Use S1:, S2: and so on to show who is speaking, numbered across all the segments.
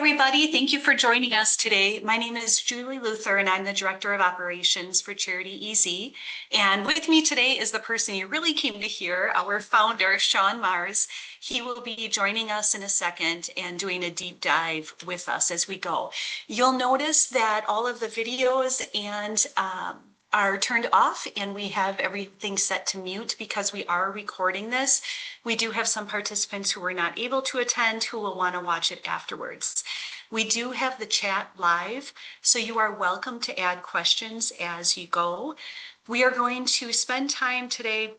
S1: everybody. Thank you for joining us today. My name is Julie Luther, and I'm the Director of Operations for CharityEZ. And with me today is the person you really came to hear, our founder, Sean Mars. He will be joining us in a second and doing a deep dive with us as we go. You'll notice that all of the videos and are turned off, and we have everything set to mute because we are recording this. We do have some participants who were not able to attend who will want to watch it afterwards. We do have the chat live, so you are welcome to add questions as you go. We are going to spend time today.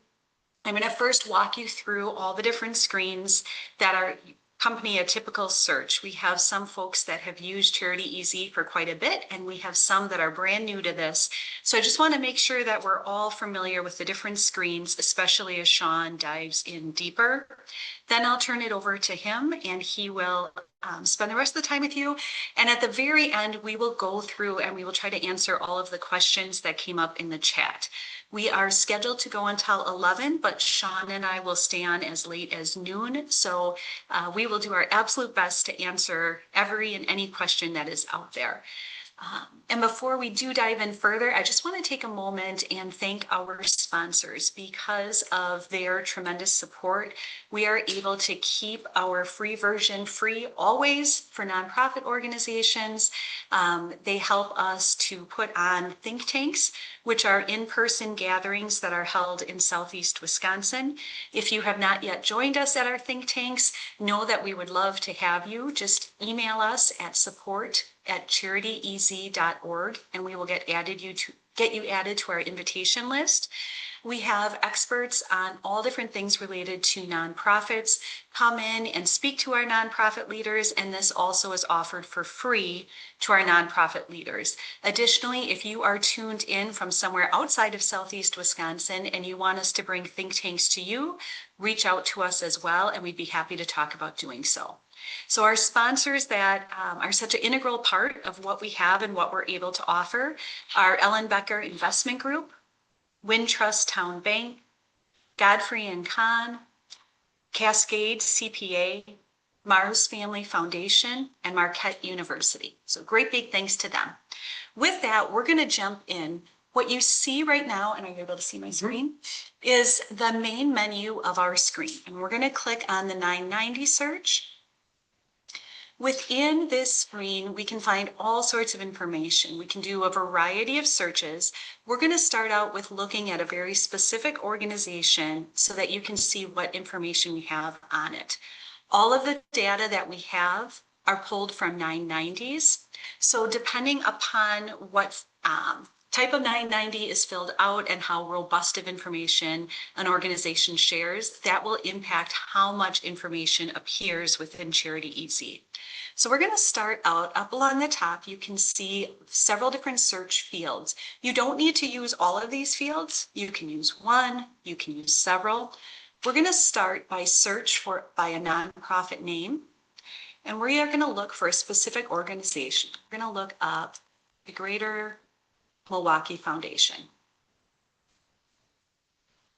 S1: I'm going to first walk you through all the different screens that are accompany a typical search. We have some folks that have used CharityEZ for quite a bit, and we have some that are brand new to this. So I just want to make sure that we're all familiar with the different screens, especially as Sean dives in deeper. Then I'll turn it over to him, and he will spend the rest of the time with you. And at the very end, we will go through and we will try to answer all of the questions that came up in the chat. We are scheduled to go until 11, but Sean and I will stay on as late as noon. So we will do our absolute best to answer every and any question that is out there. And before we do dive in further, I just want to take a moment and thank our sponsors. Because of their tremendous support, we are able to keep our free version free always for nonprofit organizations. They help us to put on think tanks, which are in-person gatherings that are held in Southeast Wisconsin. If you have not yet joined us at our think tanks, know that we would love to have you. Just email us at support@charityez.org, and we will get you added to our invitation list. We have experts on all different things related to nonprofits come in and speak to our nonprofit leaders, and this also is offered for free to our nonprofit leaders. Additionally, if you are tuned in from somewhere outside of Southeast Wisconsin and you want us to bring think tanks to you, reach out to us as well, and we'd be happy to talk about doing so. So our sponsors that are such an integral part of what we have and what we're able to offer are Ellen Becker Investment Group, Wintrust Town Bank, Godfrey & Kahn, Cascade CPA, Mars Family Foundation, and Marquette University. So great big thanks to them. With that, we're going to jump in. What you see right now, and are you able to see my screen, is the main menu of our screen. And we're going to click on the 990 search. Within this screen, we can find all sorts of information. We can do a variety of searches. We're going to start out with looking at a very specific organization so that you can see what information we have on it. All of the data that we have are pulled from 990s. So depending upon what type of 990 is filled out and how robust of information an organization shares, that will impact how much information appears within CharityEZ. So we're going to start out up along the top. You can see several different search fields. You don't need to use all of these fields. You can use one, you can use several. We're going to start by search by a nonprofit name, and we are going to look for a specific organization. We're going to look up the Greater Milwaukee Foundation.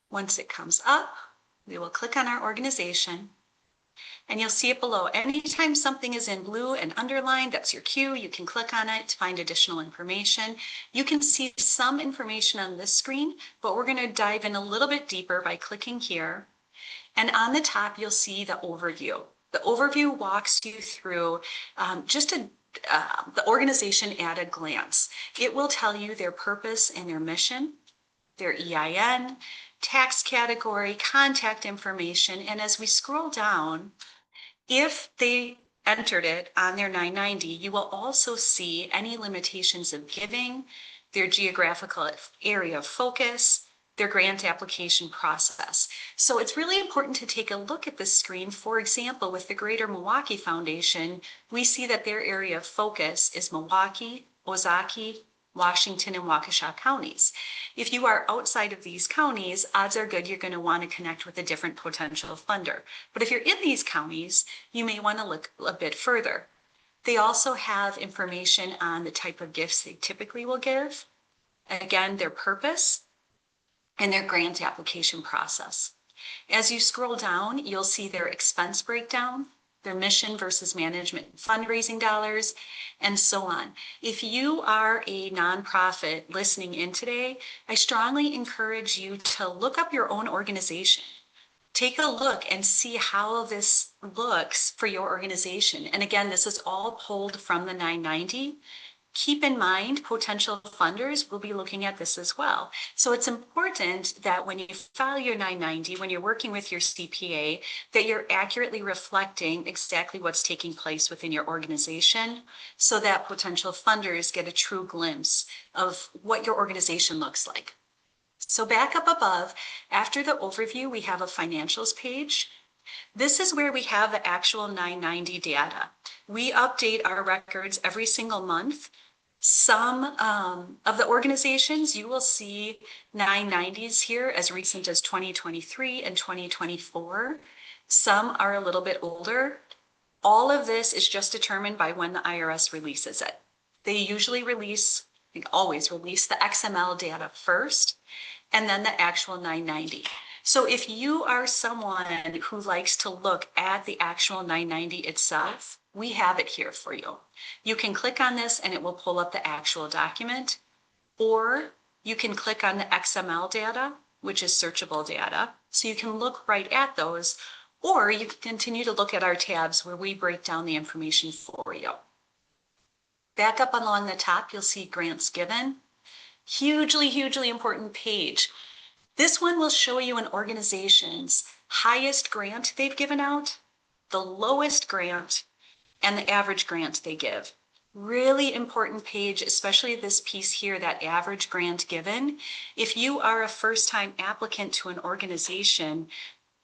S1: Once it comes up, we will click on our organization, and you'll see it below. Anytime something is in blue and underlined, that's your cue. You can click on it to find additional information. You can see some information on this screen, but we're going to dive in a little bit deeper by clicking here. And on the top, you'll see the overview. The overview walks you through the organization at a glance. It will tell you their purpose and their mission, their EIN, tax category, contact information, and as we scroll down, if they entered it on their 990, you will also see any limitations of giving, their geographical area of focus, their grant application process. So it's really important to take a look at this screen. For example, with the Greater Milwaukee Foundation, we see that their area of focus is Milwaukee, Ozaukee, Washington, and Waukesha counties. If you are outside of these counties, odds are good you're going to want to connect with a different potential funder. But if you're in these counties, you may want to look a bit further. They also have information on the type of gifts they typically will give, again, their purpose, and their grant application process. As you scroll down, you'll see their expense breakdown, their mission versus management fundraising dollars, and so on. If you are a nonprofit listening in today, I strongly encourage you to look up your own organization. Take a look and see how this looks for your organization. And again, this is all pulled from the 990. Keep in mind, potential funders will be looking at this as well. So it's important that when you file your 990, when you're working with your CPA, that you're accurately reflecting exactly what's taking place within your organization so that potential funders get a true glimpse of what your organization looks like. So back up above, after the overview, we have a financials page. This is where we have the actual 990 data. We update our records every single month. Some of the organizations, you will see 990s here as recent as 2023 and 2024. Some are a little bit older. All of this is just determined by when the IRS releases it. They usually release, they always release the XML data first, and then the actual 990. So if you are someone who likes to look at the actual 990 itself, we have it here for you. You can click on this and it will pull up the actual document, or you can click on the XML data, which is searchable data. So you can look right at those, or you can continue to look at our tabs where we break down the information for you. Back up along the top, you'll see grants given. Hugely, hugely important page. This one will show you an organization's highest grant they've given out, the lowest grant, and the average grant they give. Really important page, especially this piece here, that average grant given. If you are a first-time applicant to an organization,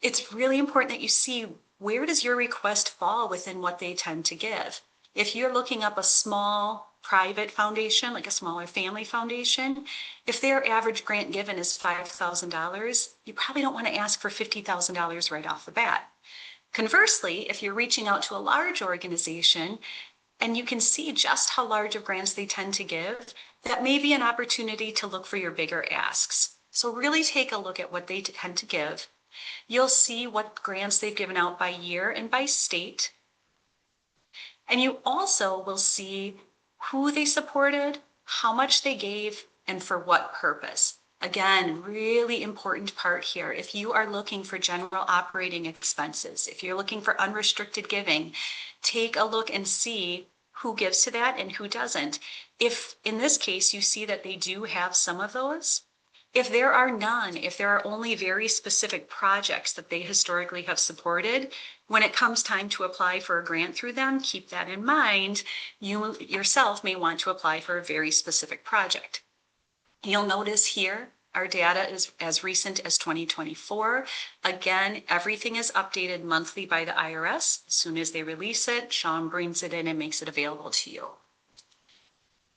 S1: it's really important that you see where does your request fall within what they tend to give. If you're looking up a small private foundation, like a smaller family foundation, if their average grant given is $5,000, you probably don't want to ask for $50,000 right off the bat. Conversely, if you're reaching out to a large organization and you can see just how large of grants they tend to give, that may be an opportunity to look for your bigger asks. So really take a look at what they tend to give. You'll see what grants they've given out by year and by state. And you also will see who they supported, how much they gave, and for what purpose. Again, really important part here. If you are looking for general operating expenses, if you're looking for unrestricted giving, take a look and see who gives to that and who doesn't. If in this case you see that they do have some of those, if there are none, if there are only very specific projects that they historically have supported, when it comes time to apply for a grant through them, keep that in mind. You yourself may want to apply for a very specific project. You'll notice here, our data is as recent as 2024. Again, everything is updated monthly by the IRS. As soon as they release it, Sean brings it in and makes it available to you.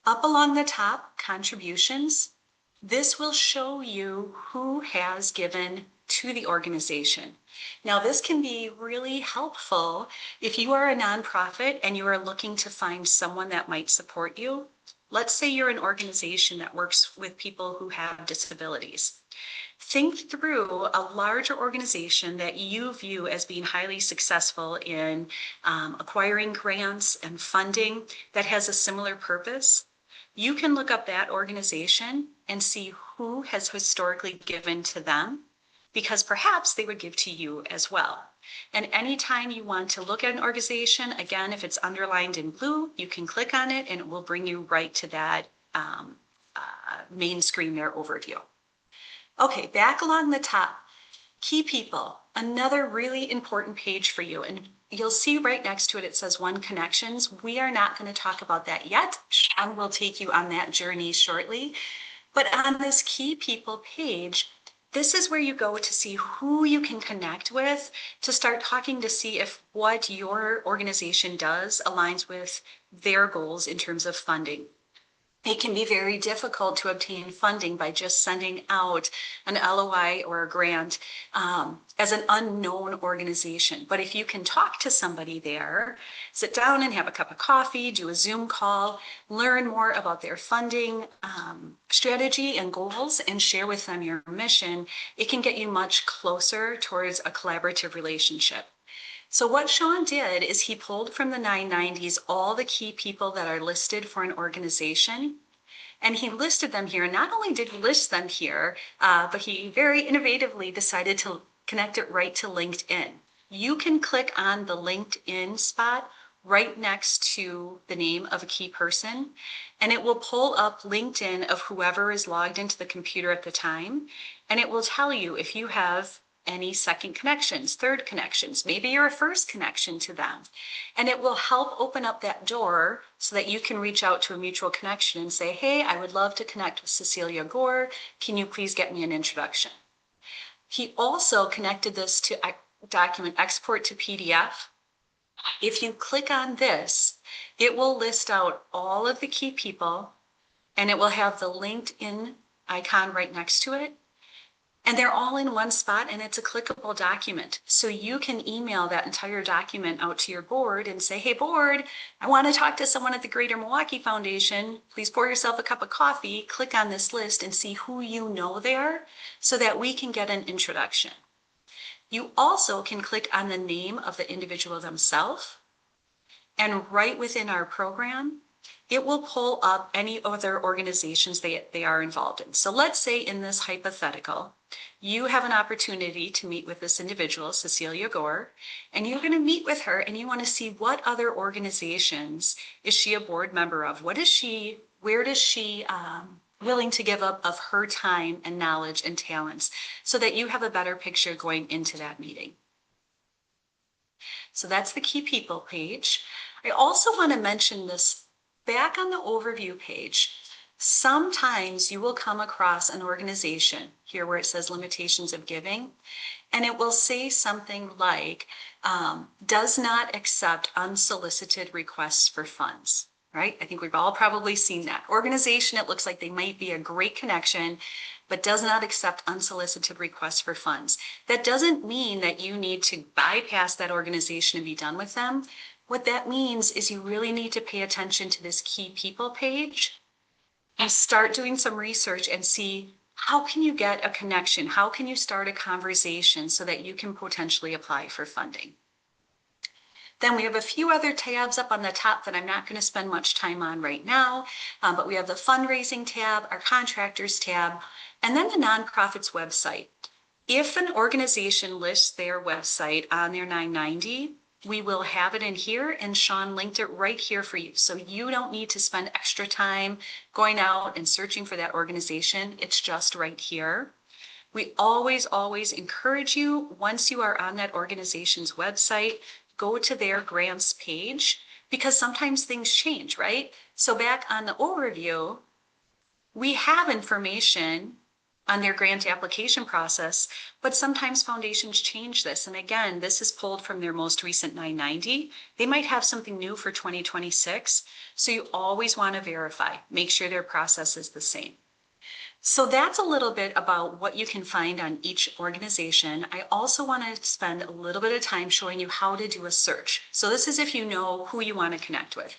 S1: Up along the top, contributions. This will show you who has given to the organization. Now, this can be really helpful if you are a nonprofit and you are looking to find someone that might support you. Let's say you're an organization that works with people who have disabilities. Think through a larger organization that you view as being highly successful in acquiring grants and funding that has a similar purpose. You can look up that organization and see who has historically given to them, because perhaps they would give to you as well. And anytime you want to look at an organization, again, if it's underlined in blue, you can click on it and it will bring you right to that main screen there overview. Okay, back along the top, key people, another really important page for you. And you'll see right next to it, it says One Connections. We are not going to talk about that yet. Sean will take you on that journey shortly. But on this key people page, this is where you go to see who you can connect with, to start talking to see if what your organization does aligns with their goals in terms of funding. It can be very difficult to obtain funding by just sending out an LOI or a grant as an unknown organization. But if you can talk to somebody there, sit down and have a cup of coffee, do a Zoom call, learn more about their funding strategy and goals, and share with them your mission, it can get you much closer towards a collaborative relationship. So what Sean did is he pulled from the 990s all the key people that are listed for an organization. And he listed them here. Not only did he list them here, but he very innovatively decided to connect it right to LinkedIn. You can click on the LinkedIn spot right next to the name of a key person, and it will pull up LinkedIn of whoever is logged into the computer at the time. And it will tell you if you have any second connections, third connections, maybe you're a first connection to them. And it will help open up that door so that you can reach out to a mutual connection and say, hey, I would love to connect with Cecilia Gore. Can you please get me an introduction? He also connected this to document export to PDF. If you click on this, it will list out all of the key people and it will have the LinkedIn icon right next to it. And they're all in one spot and it's a clickable document. So you can email that entire document out to your board and say, hey board, I want to talk to someone at the Greater Milwaukee Foundation. Please pour yourself a cup of coffee, click on this list and see who you know there so that we can get an introduction. You also can click on the name of the individual themselves, and right within our program, it will pull up any other organizations they are involved in. So let's say in this hypothetical, you have an opportunity to meet with this individual, Cecilia Gore, and you're going to meet with her and you want to see what other organizations is she a board member of? Where does she willing to give up of her time and knowledge and talents so that you have a better picture going into that meeting. So that's the key people page. I also want to mention this back on the overview page. Sometimes you will come across an organization here where it says limitations of giving, and it will say something like, does not accept unsolicited requests for funds, right? I think we've all probably seen that. Organization, it looks like they might be a great connection, but does not accept unsolicited requests for funds. That doesn't mean that you need to bypass that organization and be done with them. What that means is you really need to pay attention to this key people page and start doing some research and see how can you get a connection? How can you start a conversation so that you can potentially apply for funding? Then we have a few other tabs up on the top that I'm not going to spend much time on right now, but we have the fundraising tab, our contractors tab, and then the nonprofit's website. If an organization lists their website on their 990, we will have it in here, and Sean linked it right here for you. So you don't need to spend extra time going out and searching for that organization. It's just right here. We always encourage you, once you are on that organization's website, go to their grants page, because sometimes things change, right? So back on the overview, we have information on their grant application process, but sometimes foundations change this. And again, this is pulled from their most recent 990. They might have something new for 2026. So you always want to verify, make sure their process is the same. So that's a little bit about what you can find on each organization. I also want to spend a little bit of time showing you how to do a search. So this is if you know who you want to connect with.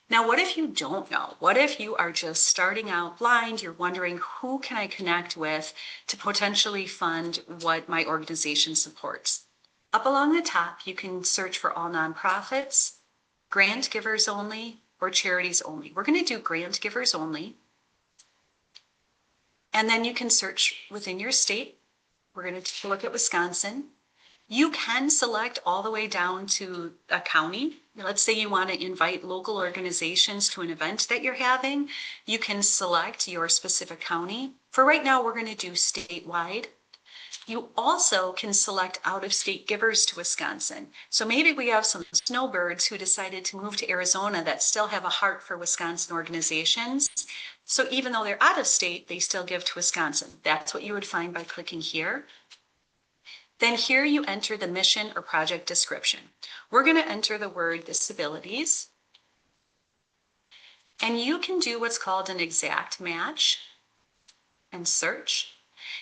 S1: Now, what if you don't know? What if you are just starting out blind? You're wondering, who can I connect with to potentially fund what my organization supports? Up along the top, you can search for all nonprofits, grant givers only, or charities only. We're going to do grant givers only. And then you can search within your state. We're going to take a look at Wisconsin. You can select all the way down to a county. Let's say you want to invite local organizations to an event that you're having. You can select your specific county. For right now, we're going to do statewide. You also can select out-of-state givers to Wisconsin. So maybe we have some snowbirds who decided to move to Arizona that still have a heart for Wisconsin organizations. So even though they're out of state, they still give to Wisconsin. That's what you would find by clicking here. Then here you enter the mission or project description. We're going to enter the word disabilities. And you can do what's called an exact match and search.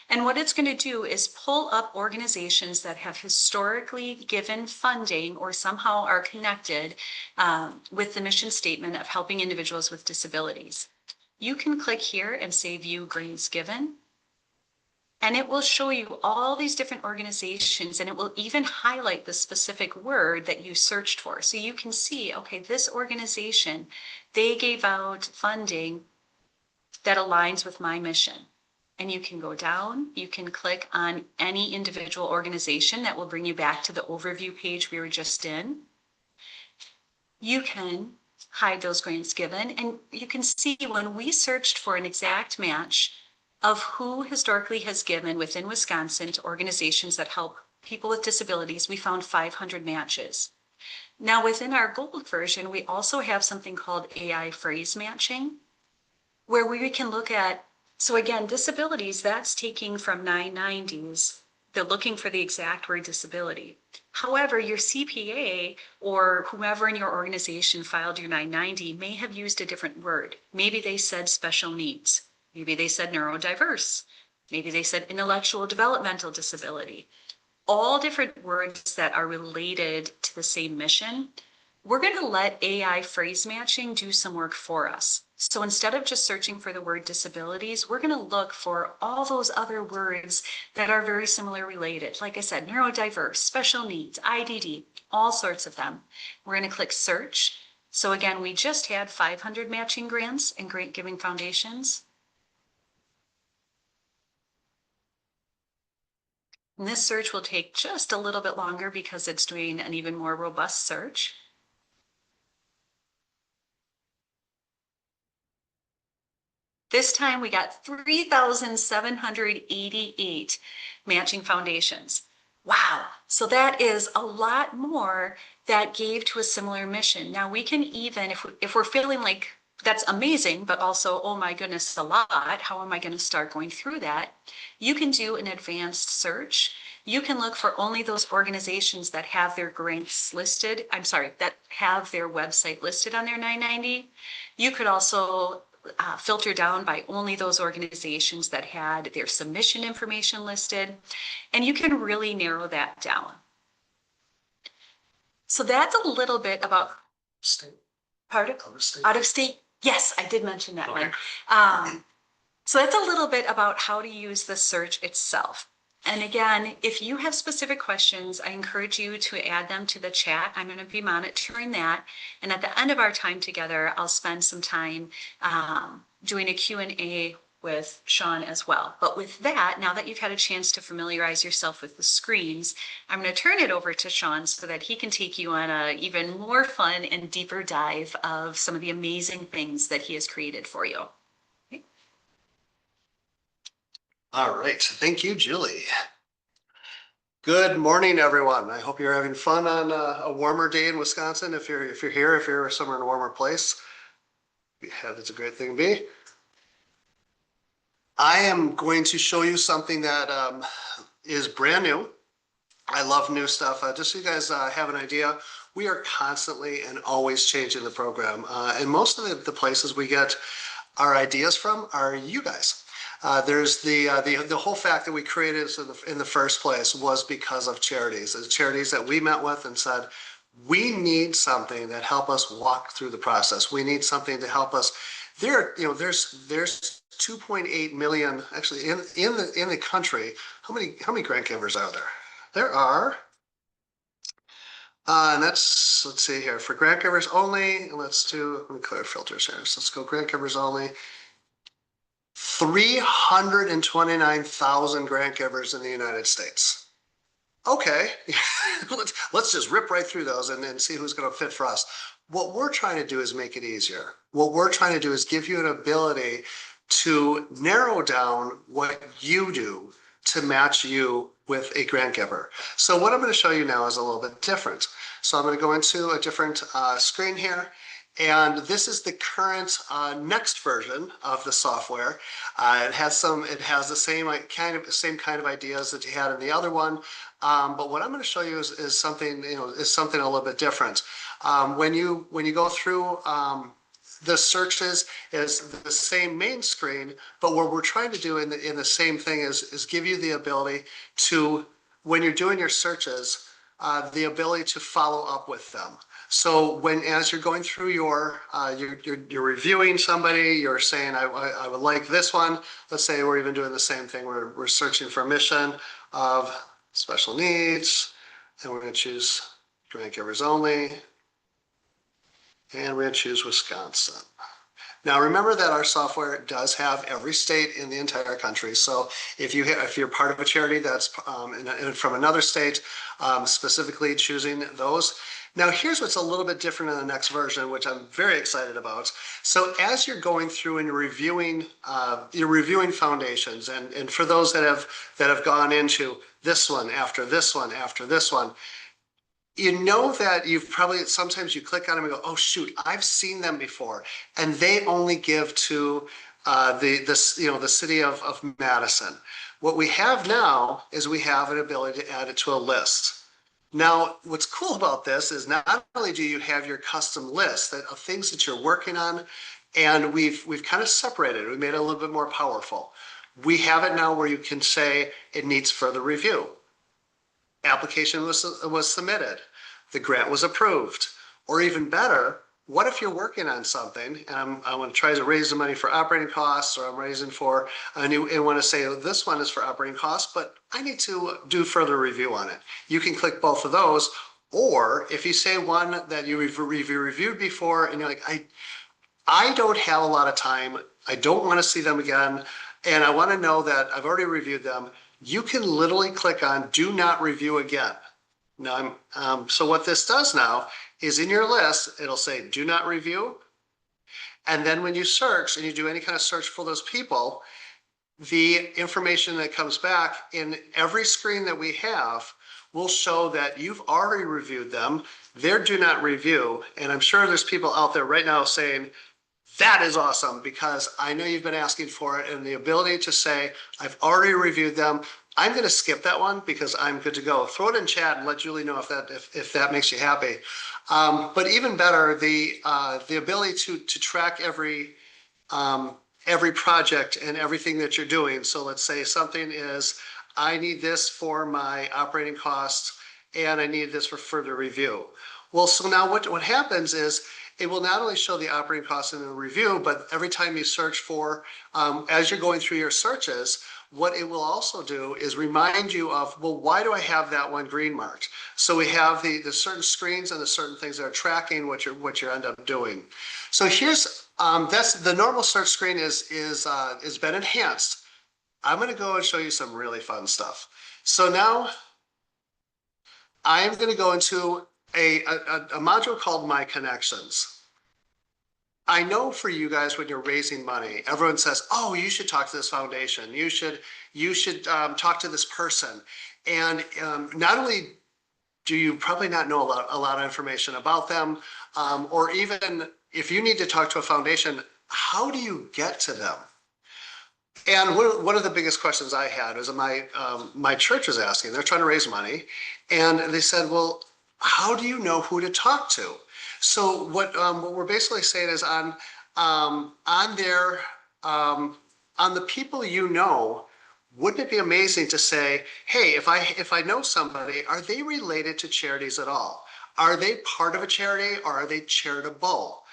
S1: And what it's going to do is pull up organizations that have historically given funding or somehow are connected with the mission statement of helping individuals with disabilities. You can click here and say view grants given. And it will show you all these different organizations, and it will even highlight the specific word that you searched for. So you can see, okay, this organization, they gave out funding that aligns with my mission. And you can go down, you can click on any individual organization that will bring you back to the overview page we were just in. You can hide those grants given, and you can see when we searched for an exact match of who historically has given within Wisconsin to organizations that help people with disabilities, we found 500 matches. Now within our gold version, we also have something called AI phrase matching, where we can look at, so again, disabilities, that's taking from 990s. They're looking for the exact word disability. However, your CPA or whomever in your organization filed your 990 may have used a different word. Maybe they said special needs. Maybe they said neurodiverse. Maybe they said intellectual developmental disability. All different words that are related to the same mission. We're going to let AI phrase matching do some work for us. So instead of just searching for the word disabilities, we're going to look for all those other words that are very similar related. Like I said, neurodiverse, special needs, IDD, all sorts of them. We're going to click search. So again, we just had 500 matching grants and grant giving foundations. And this search will take just a little bit longer because it's doing an even more robust search. This time we got 3,788 matching foundations. Wow. So that is a lot more that gave to a similar mission. Now we can even, if we're feeling like that's amazing, but also, oh my goodness, a lot, how am I going to start going through that? You can do an advanced search. You can look for only those organizations that have their grants listed. I'm sorry, that have their website listed on their 990. You could also filter down by only those organizations that had their submission information listed, and you can really narrow that down. So that's a little bit about
S2: State.
S1: pardon?
S2: Out of state.
S1: Out of state. Yes, I did mention that
S2: Okay.
S1: one. So that's a little bit about how to use the search itself. And again, if you have specific questions, I encourage you to add them to the chat. I'm going to be monitoring that. And at the end of our time together, I'll spend some time doing a Q&A with Sean as well. But with that, now that you've had a chance to familiarize yourself with the screens, I'm going to turn it over to Sean so that he can take you on a even more fun and deeper dive of some of the amazing things that he has created for you.
S2: All right. Thank you, Julie. Good morning, everyone. I hope you're having fun on a warmer day in Wisconsin. If you're here, if you're somewhere in a warmer place, yeah, that's a great thing to be. I am going to show you something that is brand new. I love new stuff. Just so you guys have an idea, we are constantly and always changing the program. And most of the places we get our ideas from are you guys. There's the whole fact that we created this in the first place was because of charities. The charities that we met with and said, we need something that help us walk through the process. We need something to help us. There's 2.8 million actually in the country. How many grant givers are there? There are. And that's, let's see here, for grant givers only, let me clear filters here. So let's go grant givers only. 329,000 grant givers in the United States. Okay, let's just rip right through those and then see who's going to fit for us. What we're trying to do is make it easier. What we're trying to do is give you an ability to narrow down what you do to match you with a grant giver. So what I'm going to show you now is a little bit different. So I'm going to go into a different screen here. And this is the current next version of the software. It has the same kind of ideas that you had in the other one. But what I'm going to show you is something a little bit different. When you go through the searches is the same main screen, but what we're trying to do in the same thing is give you the ability to, when you're doing your searches, the ability to follow up with them. So as you're going through you're reviewing somebody, you're saying, I would like this one. Let's say we're even doing the same thing. We're searching for a mission of special needs, and we're going to choose grant givers only, and we're going to choose Wisconsin. Now, remember that our software does have every state in the entire country. So if you're part of a charity that's from another state, specifically choosing those. Now, here's what's a little bit different in the next version, which I'm very excited about. So as you're going through and you're reviewing foundations, and for those that have gone into this one after this one after this one, you know that sometimes you click on them and go, oh shoot, I've seen them before, and they only give to the city of Madison. What we have now is we have an ability to add it to a list. Now, what's cool about this is not only do you have your custom list of things that you're working on, and we've kind of separated it. We made it a little bit more powerful. We have it now where you can say it needs further review. Application was submitted, the grant was approved, or even better, what if you're working on something and I want to try to raise the money for operating costs, or I'm raising for and want to say, oh, this one is for operating costs, but I need to do further review on it. You can click both of those, or if you say one that you've reviewed before and you're like, I don't have a lot of time, I don't want to see them again, and I want to know that I've already reviewed them, you can literally click on do not review again. Now, so what this does now is in your list, it'll say do not review. And then when you search and you do any kind of search for those people, the information that comes back in every screen that we have will show that you've already reviewed them. They're do not review. And I'm sure there's people out there right now saying, that is awesome, because I know you've been asking for it, and the ability to say, I've already reviewed them. I'm going to skip that one because I'm good to go. Throw it in chat and let Julie know if that makes you happy. But even better, the ability to track every project and everything that you're doing. So let's say something is, I need this for my operating costs, and I need this for further review. Well, so now what happens is, it will not only show the operating costs in the review, but every time you search for, as you're going through your searches, what it will also do is remind you of, well, why do I have that one green marked? So we have the certain screens and the certain things that are tracking what you end up doing. So here's, that's the normal search screen is been enhanced. I'm going to go and show you some really fun stuff. So now I'm going to go into a module called My Connections. I know for you guys, when you're raising money, everyone says, oh, you should talk to this foundation. You should talk to this person. And not only do you probably not know a lot of information about them, or even if you need to talk to a foundation, how do you get to them? And one of the biggest questions I had was my church was asking, they're trying to raise money. And they said, well, how do you know who to talk to? So what we're basically saying is on the people you know, wouldn't it be amazing to say, hey, if I know somebody, are they related to charities at all? Are they part of a charity, or are they charitable?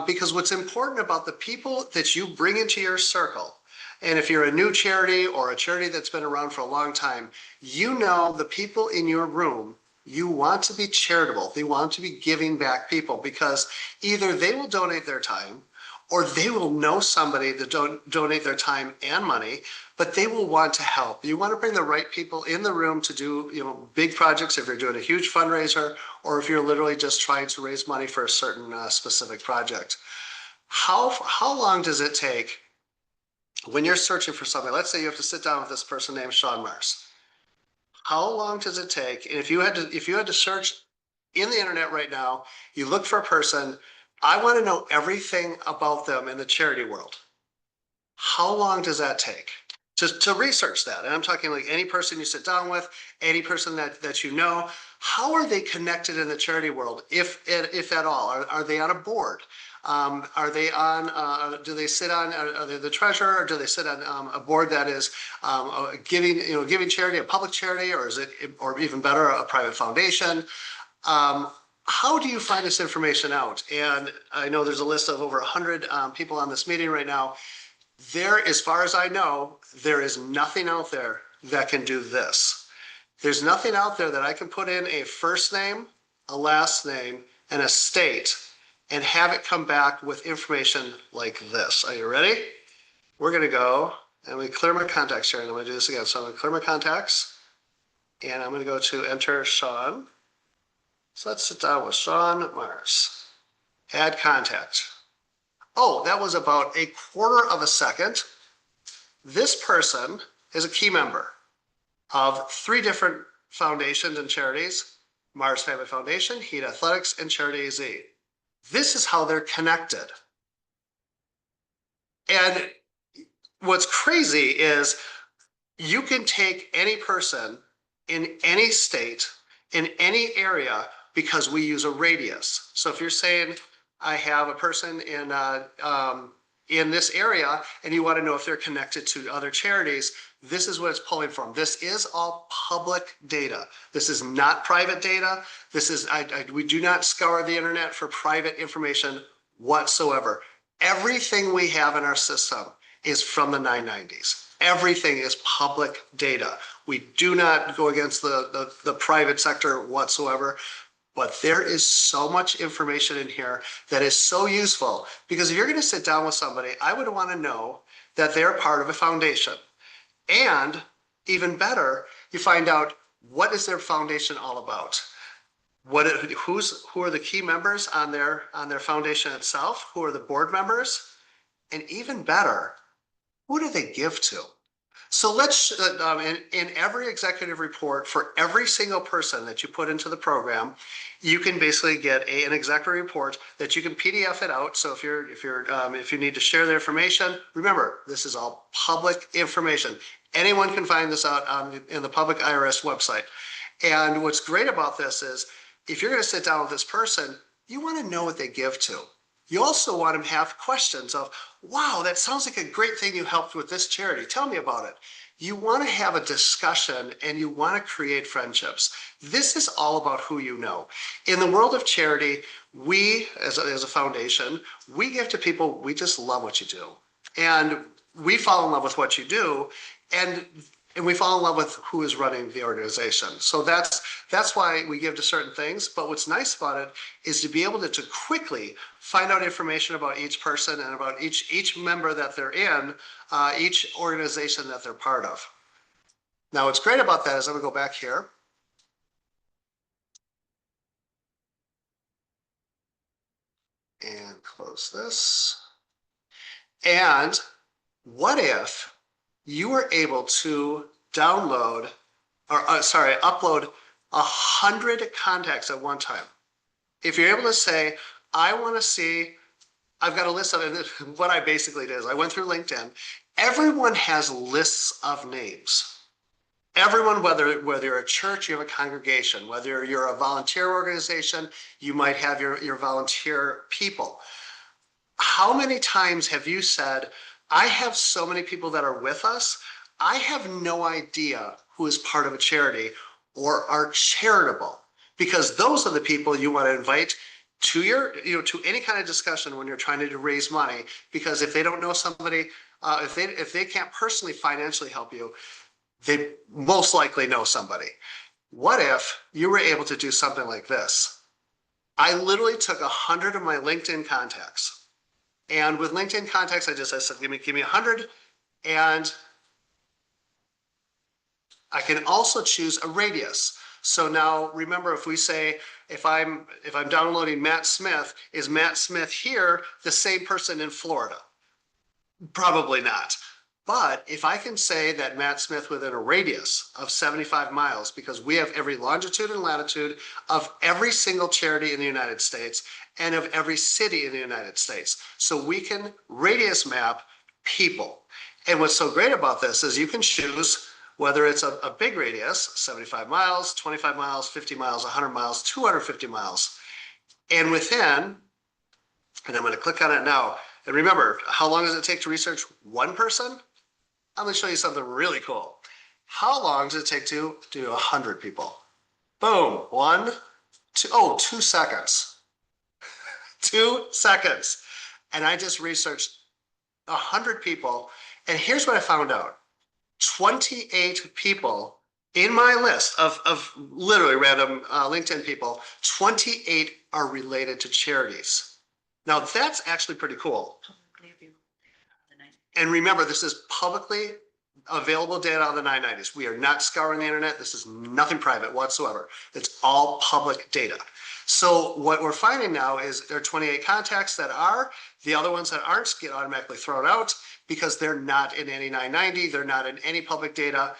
S2: Because what's important about the people that you bring into your circle, and if you're a new charity or a charity that's been around for a long time, you know the people in your room, you want to be charitable. They want to be giving back people, because either they will donate their time, or they will know somebody that donate their time and money, but they will want to help. You want to bring the right people in the room to do, big projects if you're doing a huge fundraiser, or if you're literally just trying to raise money for a certain specific project. How long does it take when you're searching for something? Let's say you have to sit down with this person named Sean Mars. How long does it take? And if you had to search in the internet right now, you look for a person, I want to know everything about them in the charity world. How long does that take to research that? And I'm talking like any person you sit down with, any person that you know. How are they connected in the charity world, if at all? Are they on a board? Are they on? Do they sit on? Are they the treasurer? Or do they sit on a board that is giving charity, a public charity, or is it, or even better, a private foundation? how do you find this information out? And I know there's a list of over 100 people on this meeting right now. There, as far as I know, there is nothing out there that can do this. There's nothing out there that I can put in a first name, a last name, and a state and have it come back with information like this. Are you ready? We're going to go and we clear my contacts here. And I'm going to do this again. So I'm going to clear my contacts and I'm going to go to enter Sean. So let's sit down with Sean Mars. Add contact. Oh, that was about a quarter of a second. This person is a key member of 3 different foundations and charities: Mars Family Foundation, Heat Athletics, and CharityEZ. This is how they're connected. And what's crazy is you can take any person in any state, in any area, because we use a radius. So if you're saying, I have a person in this area and you want to know if they're connected to other charities, this is what it's pulling from. This is all public data. This is not private data. This is, we do not scour the internet for private information whatsoever. Everything we have in our system is from the 990s. Everything is public data. We do not go against the private sector whatsoever. But there is so much information in here that is so useful, because if you're going to sit down with somebody, I would want to know that they're part of a foundation. And even better, you find out, what is their foundation all about? Who are the key members on their foundation itself? Who are the board members? And even better, who do they give to? So let's, in every executive report for every single person that you put into the program, you can basically get an executive report that you can PDF it out. So if you need to share the information, remember, this is all public information. Anyone can find this out in the public IRS website. And what's great about this is, if you're going to sit down with this person, you want to know what they give to. You also want them to have questions of, wow, that sounds like a great thing you helped with this charity. Tell me about it. You want to have a discussion and you want to create friendships. This is all about who you know. In the world of charity, we, as a foundation, we give to people, we just love what you do. And we fall in love with what you do. And we fall in love with who is running the organization. So that's why we give to certain things. But what's nice about it is to be able to quickly find out information about each person and about each member that they're in, each organization that they're part of. Now, what's great about that is, I'm going to go back here. And close this. And what if you were able to upload 100 contacts at one time? If you're able to say, I want to see, I've got a list of it. What I basically did is I went through LinkedIn. Everyone has lists of names. Everyone, whether you're a church, you have a congregation, whether you're a volunteer organization, you might have your volunteer people. How many times have you said, I have so many people that are with us, I have no idea who is part of a charity or are charitable, because those are the people you want to invite to to any kind of discussion when you're trying to raise money. Because if they don't know somebody, if they can't personally financially help you, they most likely know somebody. What if you were able to do something like this? I literally took 100 of my LinkedIn contacts, and with LinkedIn contacts, I said, give me 100, and I can also choose a radius. So now remember, if we say, if I'm downloading Matt Smith, is Matt Smith here the same person in Florida? Probably not. But if I can say that Matt Smith within a radius of 75 miles, because we have every longitude and latitude of every single charity in the United States and of every city in the United States. So we can radius map people. And what's so great about this is you can choose whether it's a big radius, 75 miles, 25 miles, 50 miles, 100 miles, 250 miles. And within, and I'm going to click on it now. And remember, how long does it take to research one person? I'm going to show you something really cool. How long does it take to do 100 people? Boom, 1, 2 seconds. 2 seconds. And I just researched 100 people. And here's what I found out. 28 people in my list of literally random LinkedIn people, 28 are related to charities. Now that's actually pretty cool. And remember, this is publicly available data on the 990s. We are not scouring the internet. This is nothing private whatsoever. It's all public data. So what we're finding now is there are 28 contacts that are, the other ones that aren't get automatically thrown out because they're not in any 990, they're not in any public data.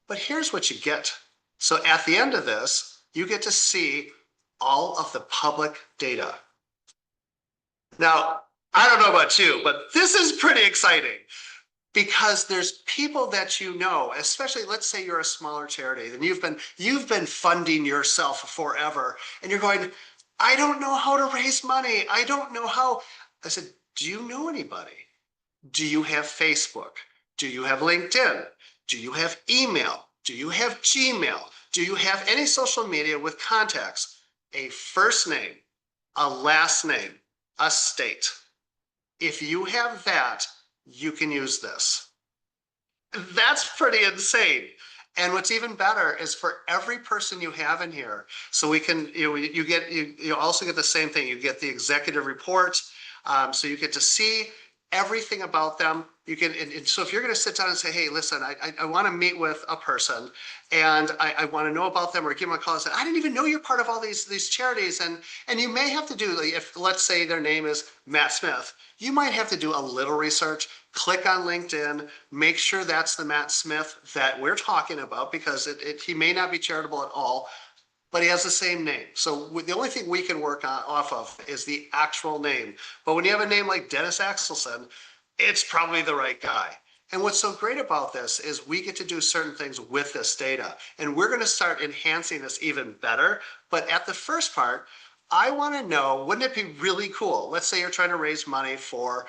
S2: But here's what you get. So at the end of this, you get to see all of the public data. Now, I don't know about you, but this is pretty exciting because there's people that you know, especially let's say you're a smaller charity and you've been funding yourself forever and you're going, I don't know how to raise money. I don't know how. I said, do you know anybody? Do you have Facebook? Do you have LinkedIn? Do you have email? Do you have Gmail? Do you have any social media with contacts? A first name, a last name, a state. If you have that, you can use this. That's pretty insane. And what's even better is for every person you have in here, so we can, you also get the same thing. You get the executive report. So you get to see everything about them. You can, and so if you're going to sit down and say, hey, listen, I want to meet with a person and I want to know about them, or give them a call and say, I didn't even know you're part of all these charities. And you may have to do, like, if let's say their name is Matt Smith, you might have to do a little research, click on LinkedIn, make sure that's the Matt Smith that we're talking about, because he may not be charitable at all, but he has the same name. So the only thing we can work on off of is the actual name. But when you have a name like Dennis Axelson, it's probably the right guy. And what's so great about this is we get to do certain things with this data, and we're going to start enhancing this even better. But at the first part, I want to know, wouldn't it be really cool? Let's say you're trying to raise money for,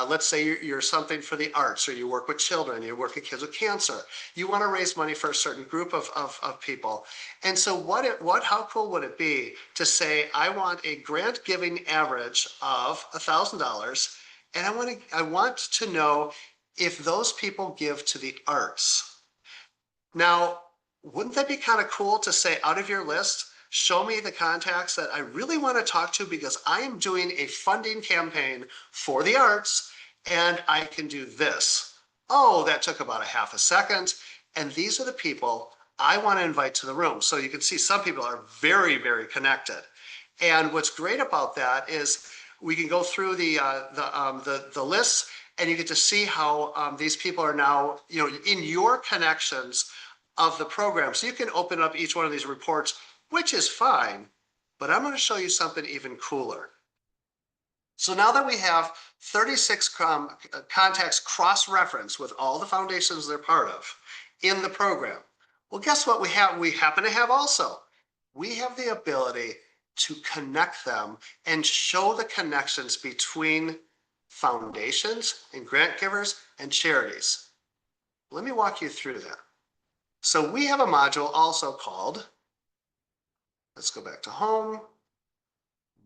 S2: let's say you're something for the arts, or you work with children, you work with kids with cancer. You want to raise money for a certain group of people. And so how cool would it be to say, I want a grant giving average of $1,000, and I want to know if those people give to the arts. Now, wouldn't that be kind of cool to say, out of your list, show me the contacts that I really want to talk to, because I am doing a funding campaign for the arts and I can do this. Oh, that took about a half a second. And these are the people I want to invite to the room. So you can see some people are very, very connected. And what's great about that is we can go through the lists, and you get to see how these people are now, in your connections of the program. So you can open up each one of these reports, which is fine, but I'm going to show you something even cooler. So now that we have 36 contacts cross-referenced with all the foundations they're part of in the program, well, guess what we happen to have also? We have the ability to connect them and show the connections between foundations and grant givers and charities. Let me walk you through that. So we have a module also called, let's go back to home,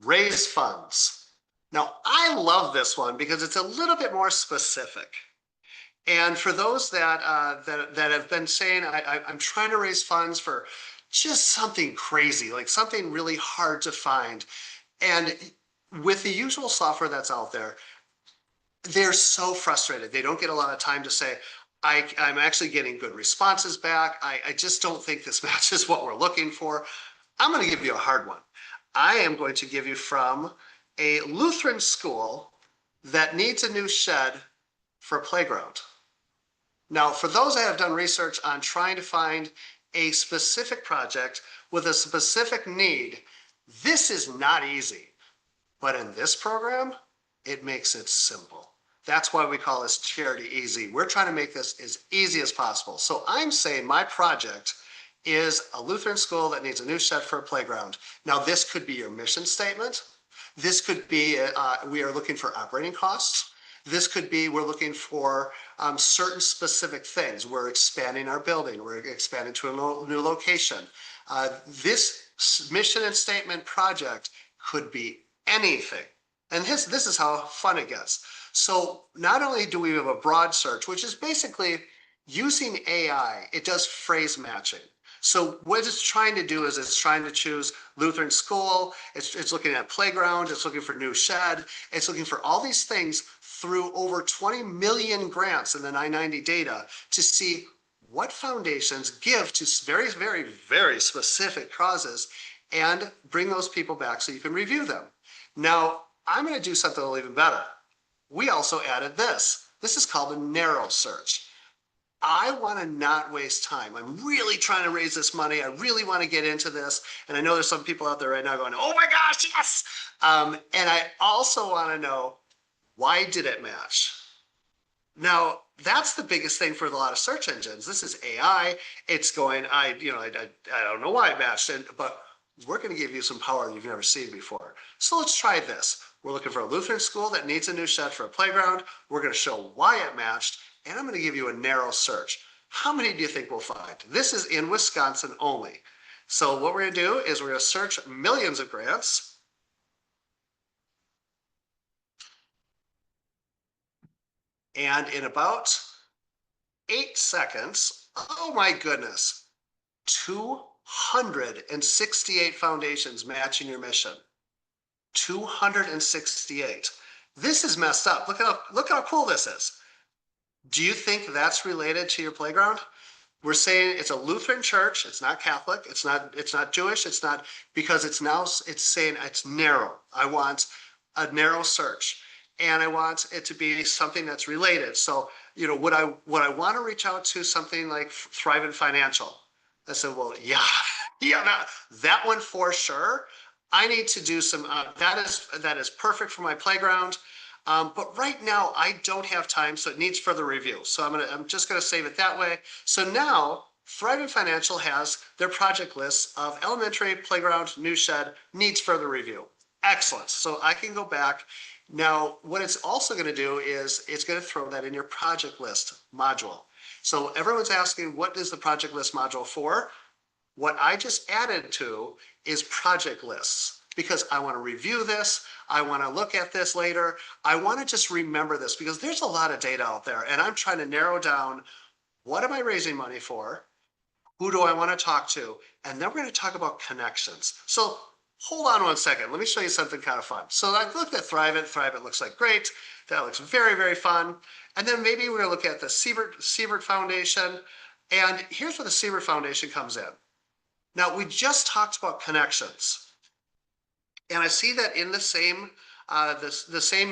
S2: raise funds. Now, I love this one because it's a little bit more specific. And for those that have been saying, I'm trying to raise funds for just something crazy, like something really hard to find. And with the usual software that's out there, they're so frustrated. They don't get a lot of time to say, I'm actually getting good responses back. I just don't think this matches what we're looking for. I'm going to give you a hard one. I am going to give you from a Lutheran school that needs a new shed for a playground. Now, for those that have done research on trying to find a specific project with a specific need, this is not easy. But in this program, it makes it simple. That's why we call this CharityEZ. We're trying to make this as easy as possible. So I'm saying my project is a Lutheran school that needs a new shed for a playground. Now, this could be your mission statement. This could be, we are looking for operating costs. This could be, we're looking for certain specific things. We're expanding our building. We're expanding to a new location. This mission and statement project could be anything. And this is how fun it gets. So not only do we have a broad search, which is basically using AI, it does phrase matching. So what it's trying to do is it's trying to choose Lutheran school, it's looking at playground, it's looking for new shed, it's looking for all these things through over 20 million grants in the 990 data to see what foundations give to very, very, very specific causes and bring those people back so you can review them. Now, I'm going to do something a little even better. We also added this. This is called a narrow search. I want to not waste time. I'm really trying to raise this money. I really want to get into this. And I know there's some people out there right now going, oh my gosh, yes. And I also want to know, why did it match? Now, that's the biggest thing for a lot of search engines. This is AI. It's going, I don't know why it matched, but we're going to give you some power you've never seen before. So let's try this. We're looking for a Lutheran school that needs a new shed for a playground. We're going to show why it matched, and I'm going to give you a narrow search. How many do you think we'll find? This is in Wisconsin only. So what we're going to do is we're going to search millions of grants. And in about 8 seconds, oh my goodness, 268 foundations matching your mission. 268. This is messed up. Look how cool this is. Do you think that's related to your playground? We're saying it's a Lutheran church. It's not Catholic. It's not Jewish. It's not, because it's saying it's narrow. I want a narrow search, and I want it to be something that's related. So, would I want to reach out to something like Thrivent Financial? I said, well, yeah, that one for sure. I need to do some, that is perfect for my playground. But right now I don't have time, so it needs further review. So I'm just gonna save it that way. So now Thrivent Financial has their project list of elementary, playground, new shed, needs further review. Excellent. So I can go back. Now, what it's also gonna do is it's gonna throw that in your project list module. So everyone's asking, what is the project list module for? What I just added to is project lists, because I want to review this. I want to look at this later. I want to just remember this, because there's a lot of data out there, and I'm trying to narrow down, what am I raising money for? Who do I want to talk to? And then we're going to talk about connections. So hold on one second. Let me show you something kind of fun. So I've looked at Thrivent. Thrivent looks like great. That looks very, very fun. And then maybe we're going to look at the Siebert Foundation. And here's where the Siebert Foundation comes in. Now, we just talked about connections, and I see that in the same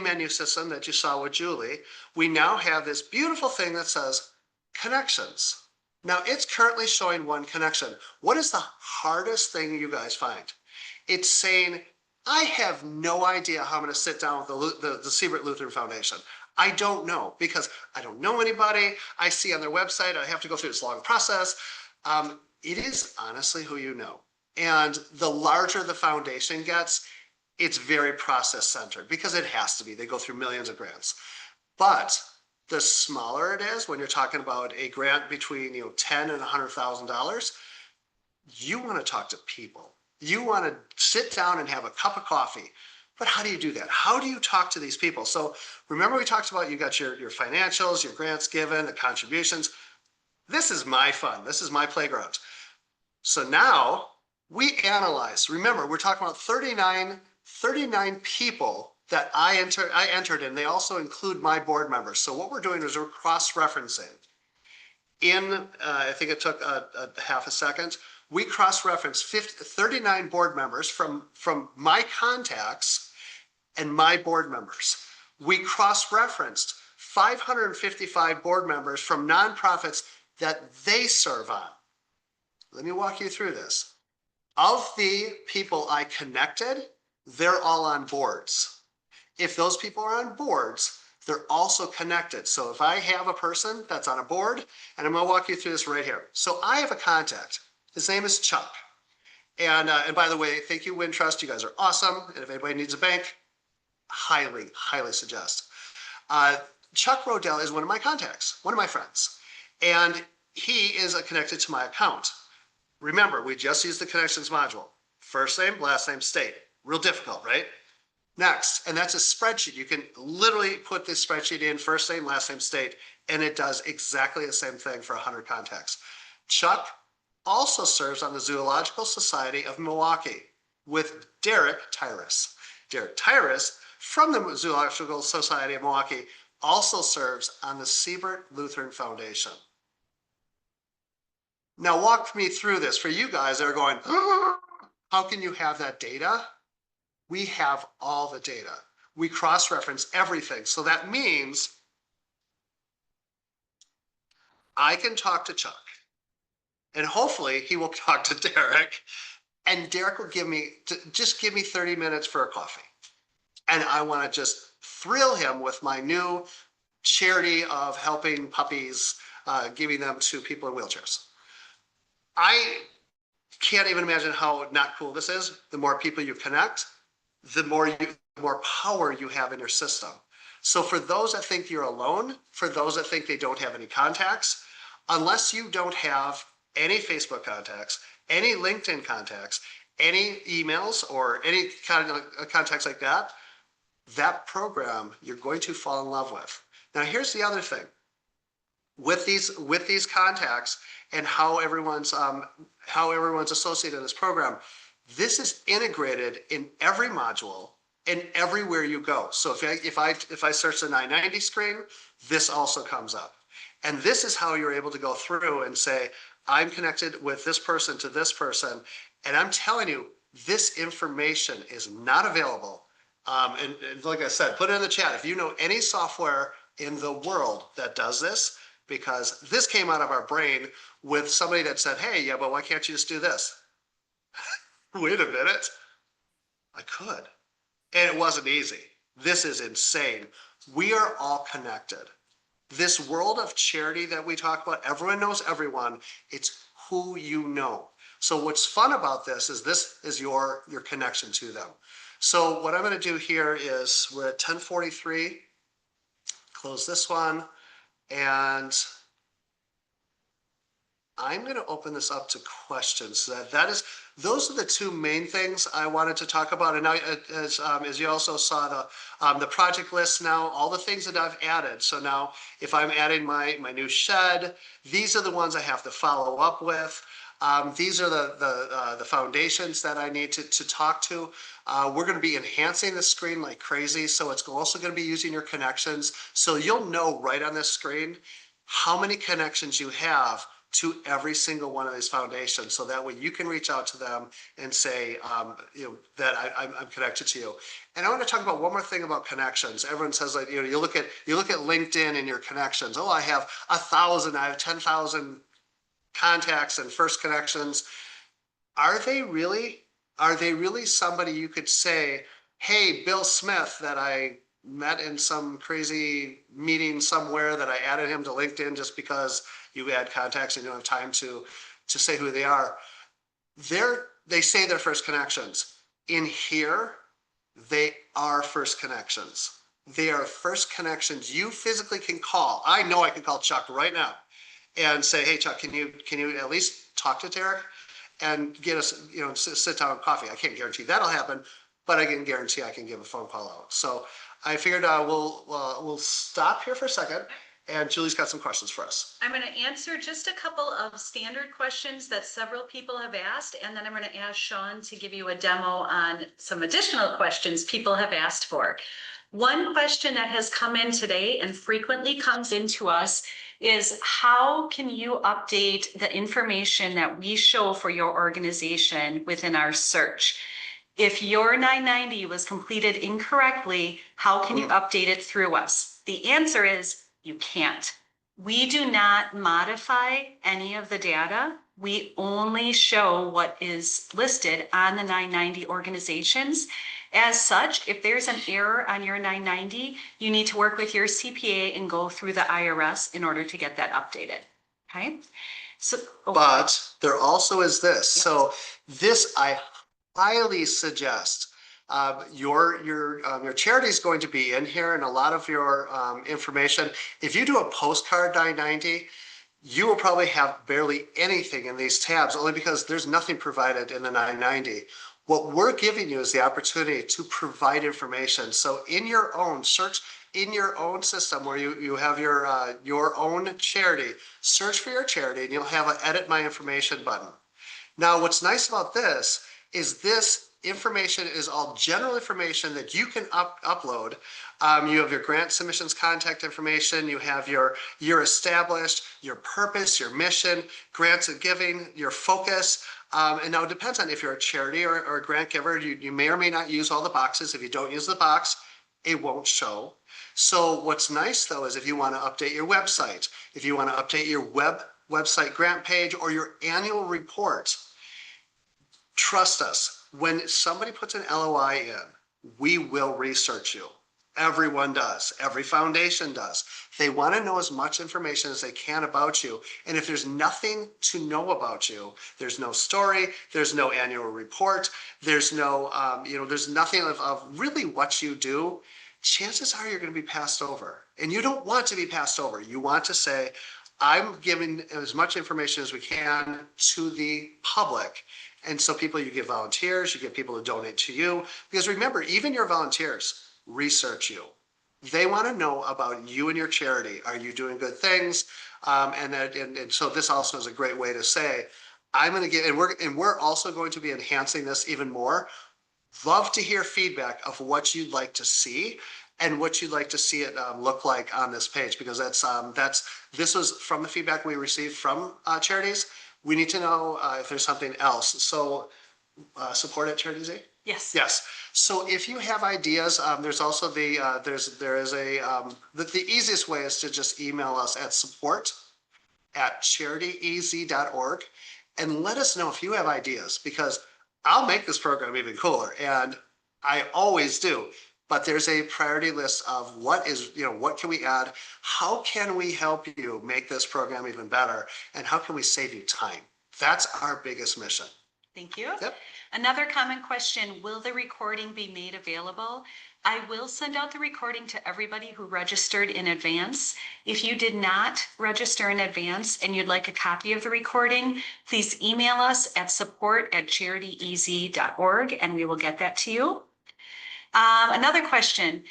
S2: menu system that you saw with Julie, we now have this beautiful thing that says connections. Now, it's currently showing one connection. What is the hardest thing you guys find? It's saying, I have no idea how I'm going to sit down with the Siebert Lutheran Foundation. I don't know, because I don't know anybody. I see on their website, I have to go through this long process. It is honestly who you know. And the larger the foundation gets, it's very process centered, because it has to be. They go through millions of grants. But the smaller it is, when you're talking about a grant between $10,000 and $100,000, you want to talk to people. You want to sit down and have a cup of coffee. But how do you do that? How do you talk to these people? So remember, we talked about, you got your financials, your grants given, the contributions. This is my fun. This is my playground. So now we analyze. Remember, we're talking about 39 people that I entered in. They also include my board members. So what we're doing is we're cross-referencing. I think it took a half a second. We cross-referenced 39 board members from my contacts and my board members. We cross-referenced 555 board members from nonprofits that they serve on. Let me walk you through this. Of the people I connected, they're all on boards. If those people are on boards, they're also connected. So if I have a person that's on a board, and I'm going to walk you through this right here. So I have a contact. His name is Chuck. And by the way, thank you, Wintrust. You guys are awesome. And if anybody needs a bank, highly, highly suggest. Chuck Rodell is one of my contacts, one of my friends. And he is connected to my account. Remember, we just used the connections module. first name, last name, state. Real difficult, right? Next, and that's a spreadsheet. You can literally put this spreadsheet in first name, last name, state, and it does exactly the same thing for 100 contacts. Chuck also serves on the Zoological Society of Milwaukee with Derek Tyrus. Derek Tyrus from the Zoological Society of Milwaukee also serves on the Siebert Lutheran Foundation. Now walk me through this for you guys that are going, how can you have that data? We have all the data. We cross-reference everything. So that means I can talk to Chuck, and hopefully he will talk to Derek, and Derek will just give me 30 minutes for a coffee. And I want to just thrill him with my new charity of helping puppies, giving them to people in wheelchairs. I can't even imagine how not cool this is. The more people you connect, the more power you have in your system. So for those that think you're alone, for those that think they don't have any contacts, unless you don't have any Facebook contacts, any LinkedIn contacts, any emails, or any kind of contacts like that, that program you're going to fall in love with. Now here's the other thing. With these contacts and how everyone's associated in this program, this is integrated in every module and everywhere you go. So if I search the 990 screen, this also comes up. And this is how you're able to go through and say, I'm connected with this person to this person. And I'm telling you, this information is not available. And like I said, put it in the chat if you know any software in the world that does this, because this came out of our brain with somebody that said, hey, yeah, but why can't you just do this? Wait a minute. I could. And it wasn't easy. This is insane. We are all connected. This world of charity that we talk about, everyone knows everyone. It's who you know. So what's fun about this is your connection to them. So what I'm going to do here is we're at 10:43. Close this one. And I'm going to open this up to questions. Those are the two main things I wanted to talk about. And now, as you also saw the project list now, all the things that I've added. So now, if I'm adding my new shed, these are the ones I have to follow up with. These are the foundations that I need to talk to. We're going to be enhancing the screen like crazy. So it's also going to be using your connections. So you'll know right on this screen how many connections you have to every single one of these foundations. So that way you can reach out to them and say, that I'm connected to you. And I want to talk about one more thing about connections. Everyone says, like, you look at LinkedIn and your connections. Oh, I have 1,000, I have 10,000 contacts and first connections. Are they really somebody you could say, hey, Bill Smith that I met in some crazy meeting somewhere that I added him to LinkedIn just because you add contacts and you don't have time to say who they are. They say they're first connections. In here, they are first connections. They are first connections you physically can call. I know I can call Chuck right now and say, hey, Chuck, can you at least talk to Derek and get us, sit down and coffee? I can't guarantee that'll happen, but I can guarantee I can give a phone call out. So I figured we'll stop here for a second, and Julie's got some questions for us.
S1: I'm going to answer just a couple of standard questions that several people have asked, and then I'm going to ask Sean to give you a demo on some additional questions people have asked for. One question that has come in today and frequently comes into us is, how can you update the information that we show for your organization within our search? If your 990 was completed incorrectly, how can you update it through us? The answer is you can't. We do not modify any of the data. We only show what is listed on the 990 organizations. As such, if there's an error on your 990, you need to work with your CPA and go through the IRS in order to get that updated. Okay. So,
S2: but there also is this. Yes. So this I highly suggest. Your charity is going to be in here and a lot of your information. If you do a postcard 990, you will probably have barely anything in these tabs, only because there's nothing provided in the 990. What we're giving you is the opportunity to provide information. So in your own search, in your own system where you have your own charity, search for your charity and you'll have an edit my information button. Now, what's nice about this is this information is all general information that you can upload. You have your grant submissions contact information, you have your established, your purpose, your mission, grants and giving, your focus. And now it depends on if you're a charity or a grant giver, you may or may not use all the boxes. If you don't use the box, it won't show. So what's nice though is if you want to update your website, if you want to update your website grant page or your annual report, trust us, when somebody puts an LOI in, we will research you. Everyone does. Every foundation does. They want to know as much information as they can about you. And if there's nothing to know about you, there's no story, there's no annual report, there's no, there's nothing of really what you do, chances are you're going to be passed over. And you don't want to be passed over. You want to say, I'm giving as much information as we can to the public. And so people, you get volunteers, you get people to donate to you. Because remember, even your volunteers research you. They want to know about you and your charity. Are you doing good things? And so this also is a great way to say, I'm going to get, and we're also going to be enhancing this even more. Love to hear feedback of what you'd like to see and what you'd like to see it look like on this page, because this was from the feedback we received from charities. We need to know if there's something else. So support at CharityEZ?
S1: Yes.
S2: Yes. So if you have ideas, there's also the easiest way is to just email us at support@charityez.org and let us know if you have ideas, because I'll make this program even cooler, and I always do. But there's a priority list of what can we add? How can we help you make this program even better? And how can we save you time? That's our biggest mission.
S1: Thank you.
S2: Yep.
S1: Another common question, will the recording be made available? I will send out the recording to everybody who registered in advance. If you did not register in advance and you'd like a copy of the recording, please email us at support@charityez.org and we will get that to you. Another question,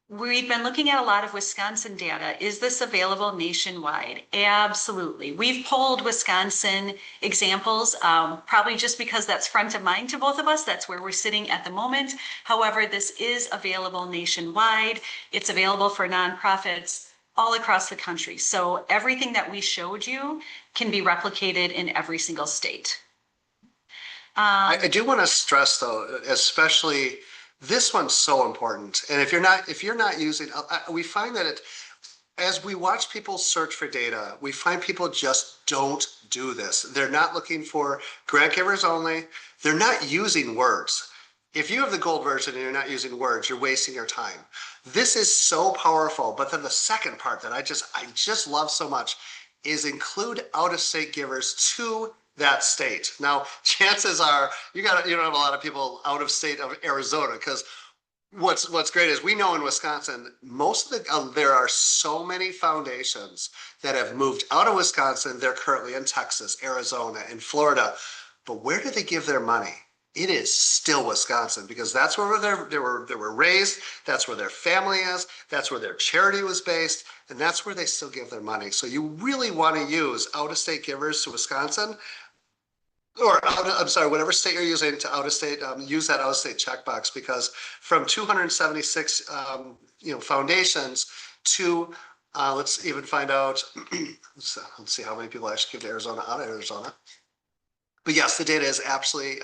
S1: we've been looking at a lot of Wisconsin data. Is this available nationwide? Absolutely. We've pulled Wisconsin examples, probably just because that's front of mind to both of us. That's where we're sitting at the moment. However, this is available nationwide. It's available for nonprofits all across the country. So everything that we showed you can be replicated in every single state.
S2: I do want to stress though, especially this one's so important. And if you're not using, we find that as we watch people search for data, we find people just don't do this. They're not looking for grant givers only. They're not using words. If you have the gold version and you're not using words, you're wasting your time. This is so powerful. But then the second part that I just love so much is include out-of-state givers to that state. Now, chances are you don't have a lot of people out of state of Arizona, because what's great is we know in Wisconsin, there are so many foundations that have moved out of Wisconsin. They're currently in Texas, Arizona, and Florida. But where do they give their money? It is still Wisconsin, because that's where they were raised. That's where their family is. That's where their charity was based. And that's where they still give their money. So you really want to use out-of-state givers to Wisconsin, or whatever state you're using to out-of-state, use that out-of-state checkbox, because from 276 foundations to let's even find out, let's see how many people actually give to Arizona out of Arizona. But yes, the data is absolutely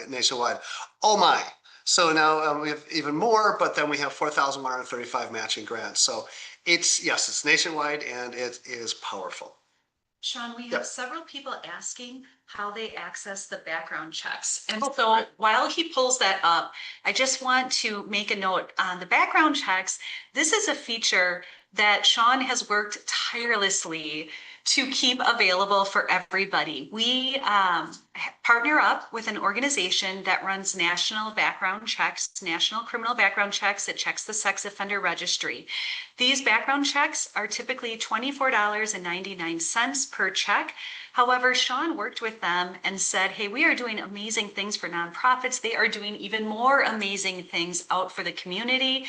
S2: nationwide. Oh my. So now we have even more, but then we have 4,135 matching grants. So it's nationwide and it is powerful.
S1: Sean, we have several people asking how they access the background checks. And
S2: Oh,
S1: so
S2: right.
S1: while he pulls that up, I just want to make a note on the background checks. This is a feature that Sean has worked tirelessly to keep available for everybody. We partner up with an organization that runs national background checks, national criminal background checks. It checks the sex offender registry. These background checks are typically $24.99 per check. However, Sean worked with them and said, hey, we are doing amazing things for nonprofits. They are doing even more amazing things out for the community.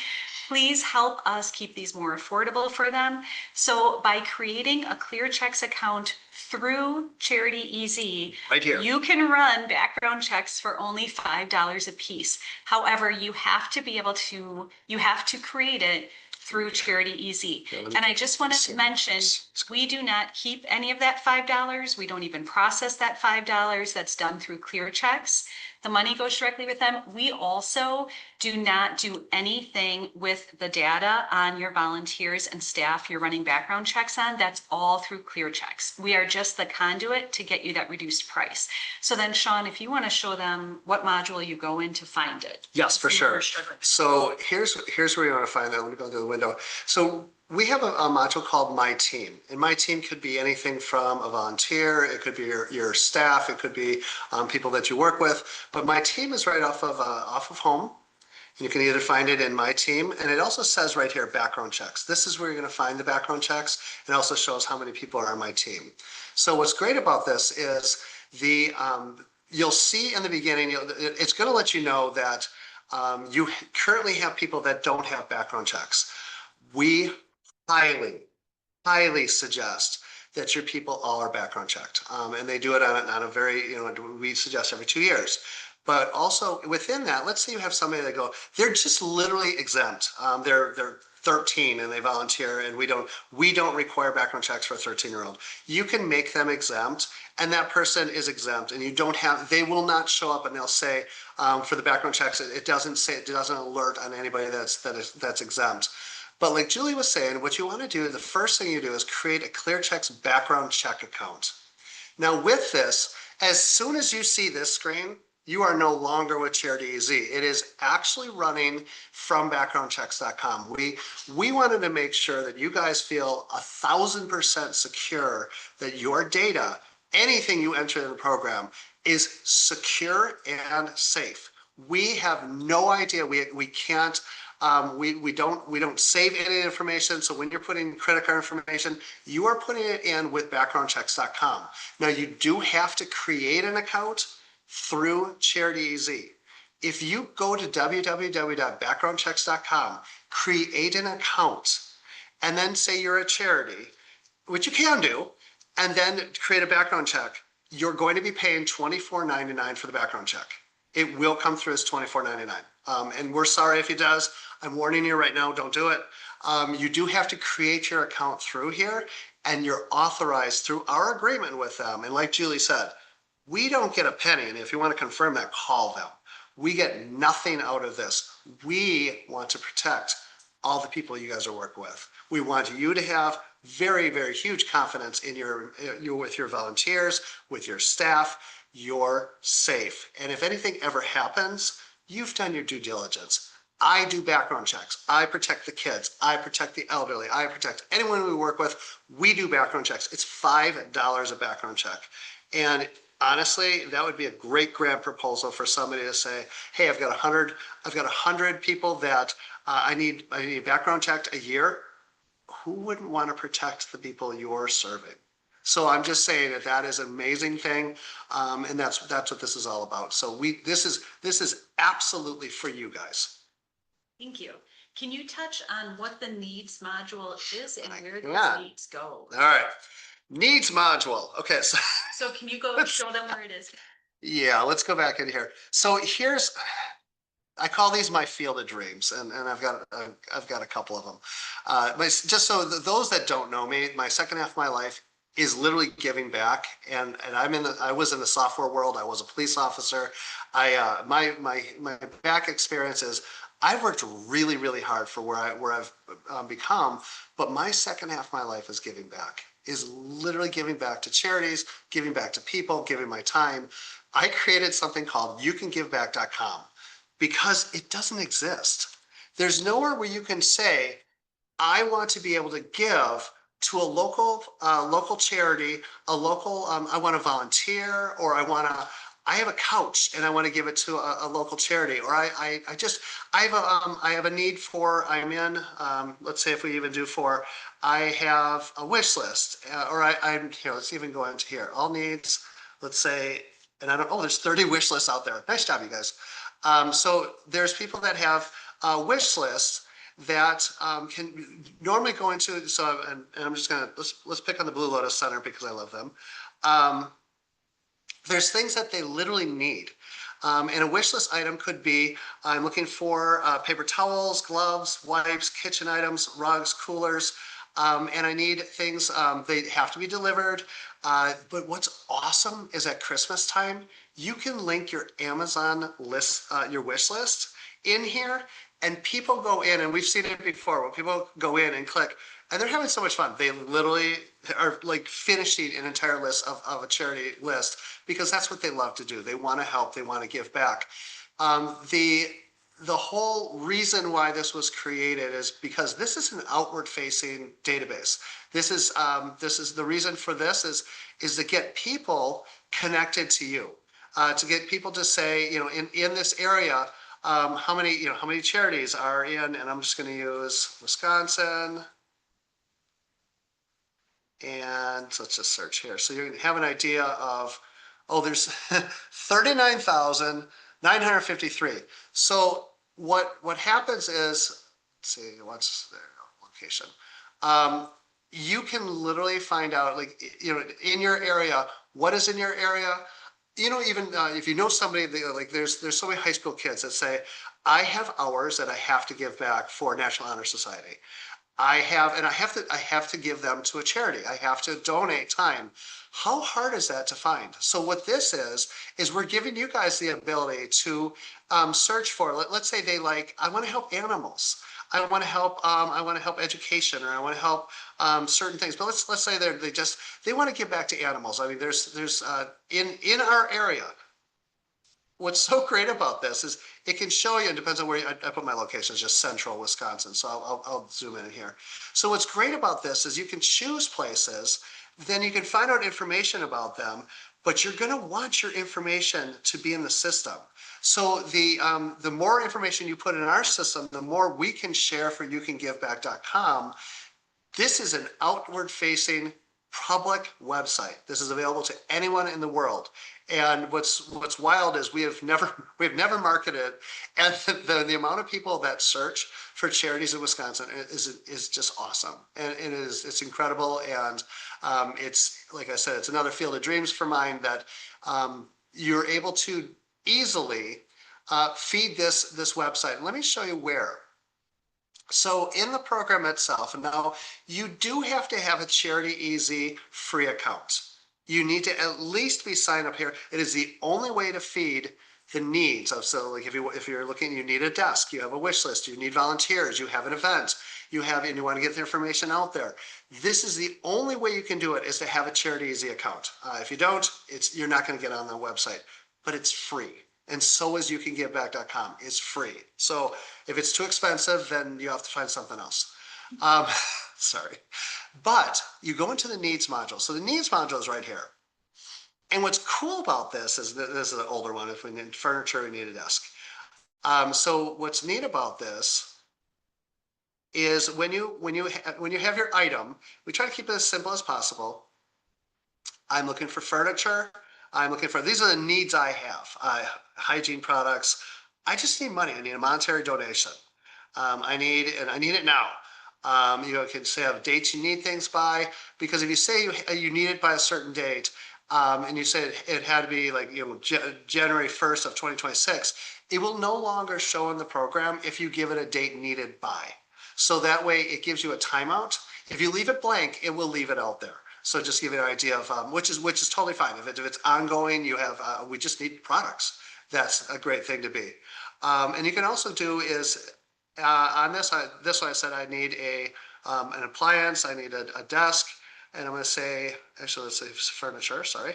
S1: Please help us keep these more affordable for them. So by creating a Clear Checks account through CharityEZ,
S2: Right here.
S1: you can run background checks for only $5 a piece. However, you have to create it through CharityEZ. And I just want to mention, we do not keep any of that $5. We don't even process that $5. That's done through Clear Checks. The money goes directly with them. We also do not do anything with the data on your volunteers and staff you're running background checks on. That's all through Clear Checks. We are just the conduit to get you that reduced price. So then, Sean, if you want to show them what module you go in to find it.
S2: Yes, for sure. So here's where you want to find that. Let me go to the window. So we have a module called My Team, and My Team could be anything from a volunteer, it could be your staff, it could be people that you work with, but My Team is right off of Home. You can either find it in My Team, and it also says right here, background checks. This is where you're going to find the background checks. It also shows how many people are on My Team. So what's great about this is you'll see in the beginning, it's going to let you know that you currently have people that don't have background checks. We highly suggest that your people all are background checked. And they do it on a very, we suggest every 2 years. But also within that, let's say you have somebody that they're just literally exempt. They're 13 and they volunteer, and we don't require background checks for a 13-year-old. You can make them exempt, and that person is exempt, and they will not show up, and they'll say for the background checks, it doesn't alert on anybody that's exempt. But like Julie was saying, what you want to do, the first thing you do is create a Clear Checks background check account. Now with this, as soon as you see this screen, you are no longer with CharityEZ. It is actually running from backgroundchecks.com. We wanted to make sure that you guys feel 1,000% secure that your data, anything you enter in the program, is secure and safe. We have no idea. We can't. We don't save any information. So when you're putting credit card information, you are putting it in with backgroundchecks.com. Now you do have to create an account through CharityEZ. If you go to www.backgroundchecks.com, create an account, and then say you're a charity, which you can do, and then create a background check, you're going to be paying $24.99 for the background check. It will come through as $24.99. And we're sorry if it does. I'm warning you right now, don't do it. You do have to create your account through here, and you're authorized through our agreement with them. And like Julie said, we don't get a penny. And if you want to confirm that, call them. We get nothing out of this. We want to protect all the people you guys are working with. We want you to have very, very huge confidence in with your volunteers, with your staff. You're safe. And if anything ever happens, you've done your due diligence. I do background checks. I protect the kids. I protect the elderly. I protect anyone we work with. We do background checks. It's $5 a background check. And honestly, that would be a great grant proposal for somebody to say, hey, I've got 100 people that I need background checked a year. Who wouldn't want to protect the people you're serving? So I'm just saying that is an amazing thing, and that's what this is all about. So this is absolutely for you guys.
S1: Thank you. Can you touch on what the needs module is and where those needs go?
S2: All right, needs module. Okay,
S1: so can you go show them where it is? Yeah,
S2: let's go back in here. So I call these my field of dreams, and I've got a couple of them. Just so those that don't know me, my second half of my life is literally giving back, and I was in the software world. I was a police officer. My back experience is I've worked really, really hard for where I've become, but my second half of my life is giving back. Is literally giving back to charities, giving back to people, giving my time. I created something called youcangiveback.com because it doesn't exist. There's nowhere where you can say, I want to be able to give to a local charity, a local, I want to volunteer, or I have a couch and I want to give it to a local charity, or I have a need for, let's say if we even do for, I have a wish list, let's even go into here, all needs, let's say, and there's 30 wish lists out there. Nice job, you guys. So there's people that have wish lists that can normally go into, and I'm just gonna, let's pick on the Blue Lotus Center because I love them. There's things that they literally need. And a wish list item could be, I'm looking for paper towels, gloves, wipes, kitchen items, rugs, coolers, and I need things, they have to be delivered. But what's awesome is at Christmas time, you can link your Amazon list, your wish list in here, and people go in, and we've seen it before, where people go in and click, and they're having so much fun. They literally are like finishing an entire list of a charity list because that's what they love to do. They want to help, they want to give back. The whole reason why this was created is because this is an outward facing database. This is the reason for this is to get people connected to you, to get people to say, in this area, how many charities are in, and I'm just going to use Wisconsin, and let's just search here. So you have an idea of, there's 39,953. So what happens is, let's see, what's their location? You can literally find out, in your area, what is in your area. Even if you know somebody, there's so many high school kids that say, I have hours that I have to give back for National Honor Society. I have to give them to a charity. I have to donate time. How hard is that to find? So what this is we're giving you guys the ability to search for, let's say I want to help animals. I want to help education, or I want to help certain things. But let's say they want to give back to animals. I mean, there's in our area. What's so great about this is it can show you, it depends on where I put my location, it's just central Wisconsin. So I'll zoom in here. So what's great about this is you can choose places, then you can find out information about them, but you're going to want your information to be in the system. So the more information you put in our system, the more we can share for youcangiveback.com. This is an outward facing public website. This is available to anyone in the world. And what's wild is we've never marketed, and the amount of people that search for charities in Wisconsin is just awesome, and it's incredible. And it's, like I said, it's another field of dreams for mine that you're able to easily feed this website. And let me show you where. So in the program itself, and now you do have to have a CharityEZ free account. You need to at least be signed up here. It is the only way to feed the needs of, so like if you're looking, you need a desk, you have a wish list, you need volunteers, you have an event, and you want to get the information out there. This is the only way you can do it, is to have a CharityEZ account. If you don't, you're not going to get on the website, but it's free. And so is youcangiveback.com. It's free. So if it's too expensive, then you have to find something else. Sorry. But you go into the needs module. So the needs module is right here. And what's cool about this is this is an older one. If we need furniture, we need a desk. So what's neat about this is when you have your item, we try to keep it as simple as possible. I'm looking for furniture. These are the needs I have. Hygiene products. I just need money. I need a monetary donation. I need it now. You can say have dates you need things by, because if you say you need it by a certain date, and you say it had to be January 1st of 2026, it will no longer show in the program if you give it a date needed by. So that way it gives you a timeout. If you leave it blank, it will leave it out there. So just give you an idea of which is totally fine. If it's ongoing, you have we just need products. That's a great thing to be. And you can also do is on this one I said I need an appliance, I need a desk, and I'm going to say, actually let's say furniture. Sorry.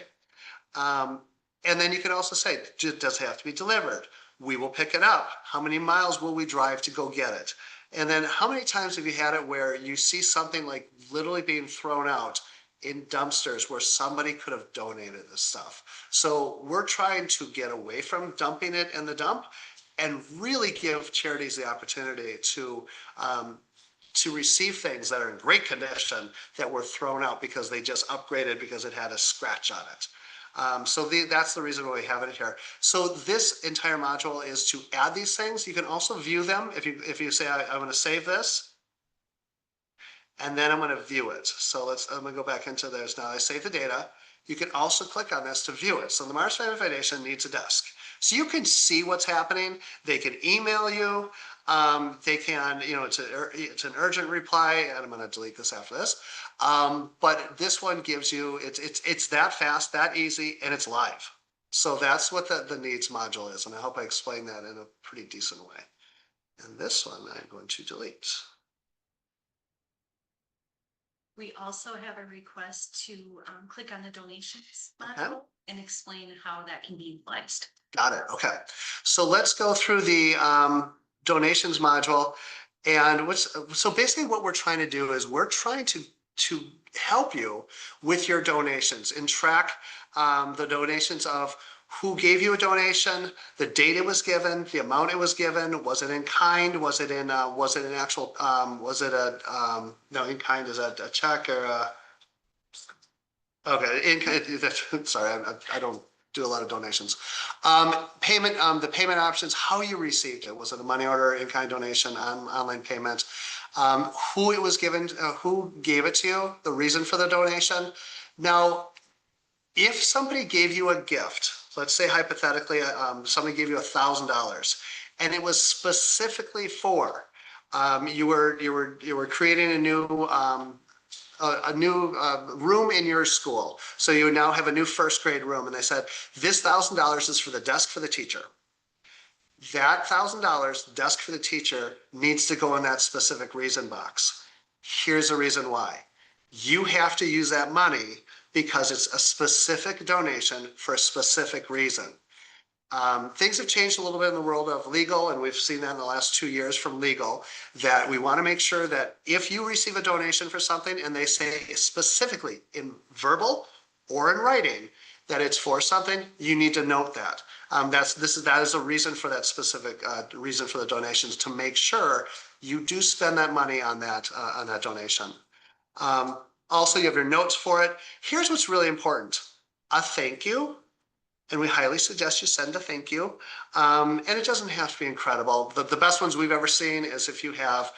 S2: And then you can also say, does it have to be delivered? We will pick it up. How many miles will we drive to go get it? And then how many times have you had it where you see something like literally being thrown out in dumpsters where somebody could have donated this stuff? So we're trying to get away from dumping it in the dump and really give charities the opportunity to receive things that are in great condition that were thrown out because they just upgraded because it had a scratch on it. That's the reason why we have it here. So this entire module is to add these things. You can also view them if you say, I'm going to save this, and then I'm going to view it. So I'm going to go back into this now. I save the data. You can also click on this to view it. So the Mars Family Foundation needs a desk. So you can see what's happening. They can email you. They can, it's an urgent reply, and I'm going to delete this after this. But this one gives you, it's that fast, that easy, and it's live. So that's what the needs module is. And I hope I explained that in a pretty decent way. And this one I'm going to delete.
S1: We also have a request to click on the donations module and explain how that can be utilized.
S2: Got it. Okay. So let's go through the donations module. And so basically what we're trying to do is we're trying to help you with your donations and track the donations of who gave you a donation, the date it was given, the amount it was given, was it in kind, was it an actual, no, in kind is a check or okay, in kind, sorry, I don't do a lot of donations. Payment, the payment options, how you received it. Was it a money order, in-kind donation, online payment? Who it was given, who gave it to you, the reason for the donation. Now, if somebody gave you a gift, let's say hypothetically, somebody gave you $1,000 and it was specifically for, you were creating a new room in your school. So you now have a new first grade room, and they said, this $1,000 is for the desk for the teacher. That $1,000 desk for the teacher needs to go in that specific reason box. Here's the reason why. You have to use that money because it's a specific donation for a specific reason. Things have changed a little bit in the world of legal, and we've seen that in the last 2 years from legal, that we want to make sure that if you receive a donation for something and they say specifically in verbal or in writing that it's for something, you need to note that. That is a reason for that specific reason for the donations, to make sure you do spend that money on that donation. Also, you have your notes for it. Here's what's really important: a thank you. And we highly suggest you send a thank you. And it doesn't have to be incredible. The best ones we've ever seen is if you have